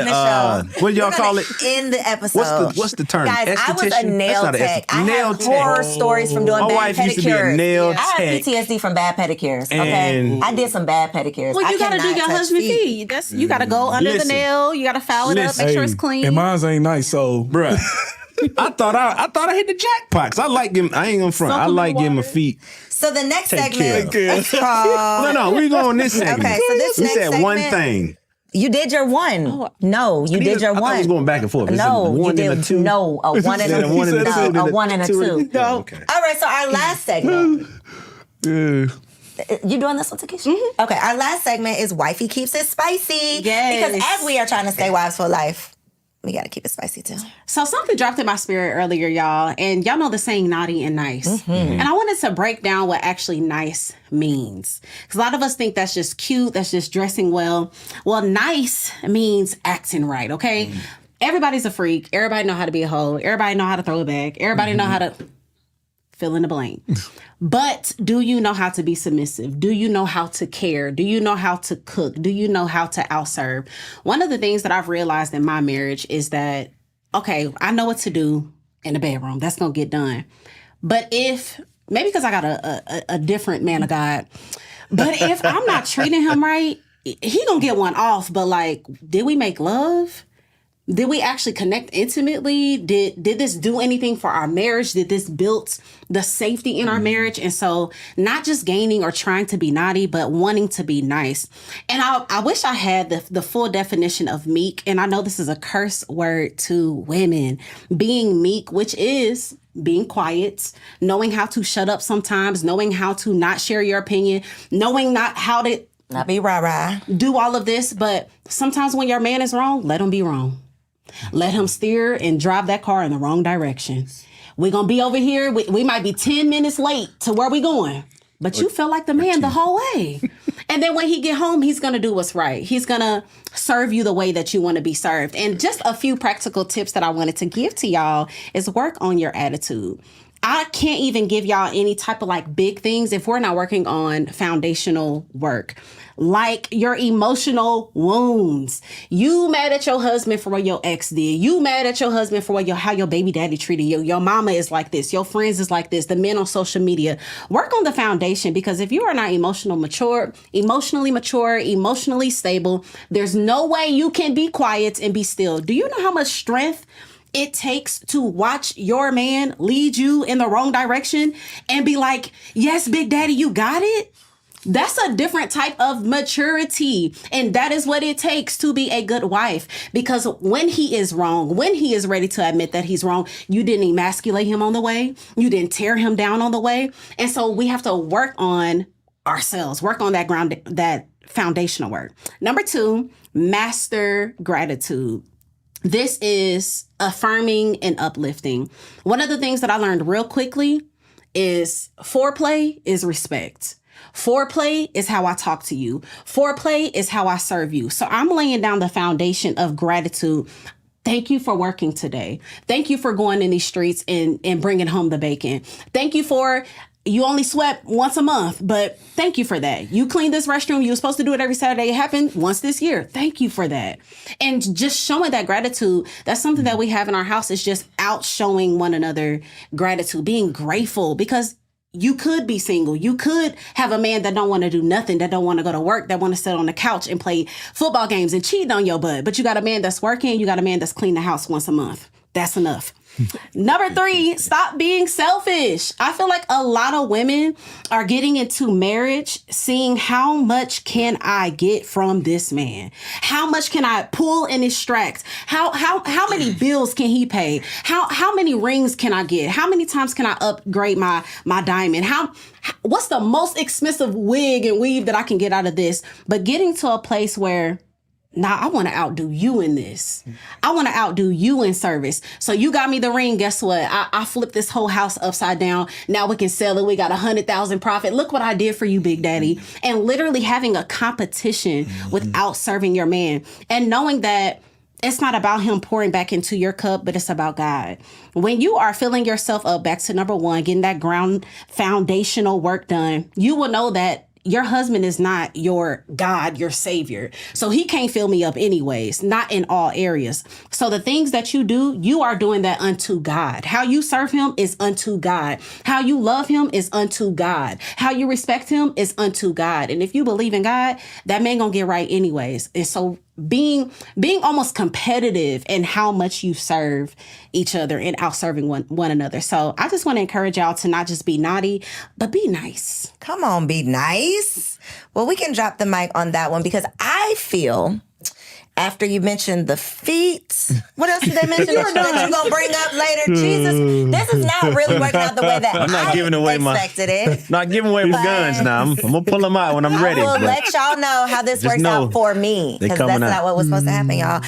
what do y'all call it? In the episode. What's the term? Guys, I was a Esthetician? nail That's not an tech. I nail have tech. horror stories from doing My bad wife pedicures. used to be a nail I have tech. PTSD from bad pedicures. Okay, And- I did some bad pedicures. Well, you got to do your husband feet. You got to go under the Listen. nail. You got to file it up. Make sure it's clean. And mine ain't nice, so Bruh. I thought I hit the jackpot. 'Cause I like him. I ain't gonna front. I like giving my feet. So the next Take segment care. is called. No, we going this segment. Okay, so this we next said one segment- thing. You did your one. No, you did your I thought one. it was going back and forth. Is it No, one you and did a two? no a one and said a a one and a two. no, a one and a two. Oh, okay. All right, so our last segment. yeah. You doing this one, Tekeishia? Okay, our last segment is Wifey Keeps It Spicy. Yes. Because as we are trying to stay wives for life, we got to keep it spicy too. So something dropped in my spirit earlier, y'all. And y'all know the saying naughty and nice. And I wanted to break down what actually nice means. Because a lot of us think that's just cute. That's just dressing well. Well, nice means acting right, okay? Everybody's a freak. Everybody know how to be a hoe. Everybody know how to throw it back. Everybody know how to fill in the blank. But do you know how to be submissive? Do you know how to care? Do you know how to cook? Do you know how to outserve? One of the things that I've realized in my marriage is that, okay, I know what to do in the bedroom. That's going to get done. But maybe because I got a different man of God, but if I'm not treating him right, he going to get one off. But like, did we make love? Did we actually connect intimately? Did this do anything for our marriage? Did this build the safety in our marriage? And so not just gaining or trying to be naughty, but wanting to be nice. And I wish I had the full definition of meek. And I know this is a curse word to women. Being meek, which is being quiet, knowing how to shut up sometimes, knowing how to not share your opinion, knowing not how to Not be rah-rah. do all of this. But sometimes when your man is wrong, let him be wrong. Let him steer and drive that car in the wrong direction. We're going to be over here. We might be 10 minutes late to where we going. But you feel like the man the whole way. And then when he get home, he's going to do what's right. He's going to serve you the way that you want to be served. And just a few practical tips that I wanted to give to y'all is work on your attitude. I can't even give y'all any type of like big things if we're not working on foundational work. Like your emotional wounds. You mad at your husband for what your ex did. You mad at your husband for how your baby daddy treated you. Your mama is like this. Your friends is like this. The men on social media. Work on the foundation, because if you are not emotionally mature, emotionally stable, there's no way you can be quiet and be still. Do you know how much strength it takes to watch your man lead you in the wrong direction and be like, yes, big daddy, you got it? That's a different type of maturity. And that is what it takes to be a good wife. Because when he is wrong, when he is ready to admit that he's wrong, you didn't emasculate him on the way. You didn't tear him down on the way. And so we have to work on ourselves, work on that foundational work. Number 2, master gratitude. This is affirming and uplifting. One of the things that I learned real quickly is foreplay is respect. Foreplay is how I talk to you. Foreplay is how I serve you. So I'm laying down the foundation of gratitude. Thank you for working today. Thank you for going in these streets and bringing home the bacon. Thank you for, you only swept once a month, but thank you for that. You cleaned this restroom. You were supposed to do it every Saturday. It happened once this year. Thank you for that. And just showing that gratitude, that's something that we have in our house, is just out showing one another gratitude, being grateful, because you could be single. You could have a man that don't want to do nothing, that don't want to go to work, that want to sit on the couch and play football games and cheat on your butt. But you got a man that's working. You got a man that's cleaning the house once a month. That's enough. Number 3, stop being selfish. I feel like a lot of women are getting into marriage seeing how much can I get from this man? How much can I pull and extract? How many bills can he pay? How many rings can I get? How many times can I upgrade my diamond? What's the most expensive wig and weave that I can get out of this? But getting to a place where, nah, I want to outdo you in this. I want to outdo you in service. So you got me the ring. Guess what? I flipped this whole house upside down. Now we can sell it. We got 100,000 profit. Look what I did for you, Big Daddy. And literally having a competition without serving your man, and knowing that it's not about him pouring back into your cup, but it's about God. When you are filling yourself up, back to number 1, getting that ground foundational work done, you will know that your husband is not your God, your savior. So he can't fill me up anyways, not in all areas. So the things that you do, you are doing that unto God. How you serve him is unto God. How you love him is unto God. How you respect him is unto God. And if you believe in God, that man gonna get right anyways. And so being almost competitive in how much you serve each other and out serving one another. So I just want to encourage y'all to not just be naughty, but be nice. Come on, be nice. Well, we can drop the mic on that one, because I feel, after you mentioned the feet, what else did they mention that you're going to bring up later? Jesus, this is not really working out the way that I'm not giving away expected it. Not giving away my guns now. I'm gonna pull them out when I'm ready. I will but let y'all know how this works know out for me, they because coming that's out. not what was supposed to happen, y'all.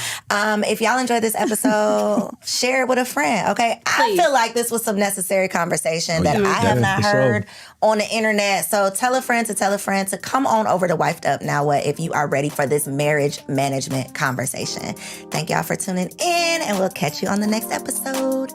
If y'all enjoyed this episode, share it with a friend, okay? Please. I feel like this was some necessary conversation that I have not for heard sure. on the internet. So tell a friend to come on over to Wifed Up Now What if you are ready for this marriage management conversation. Thank y'all for tuning in, and we'll catch you on the next episode.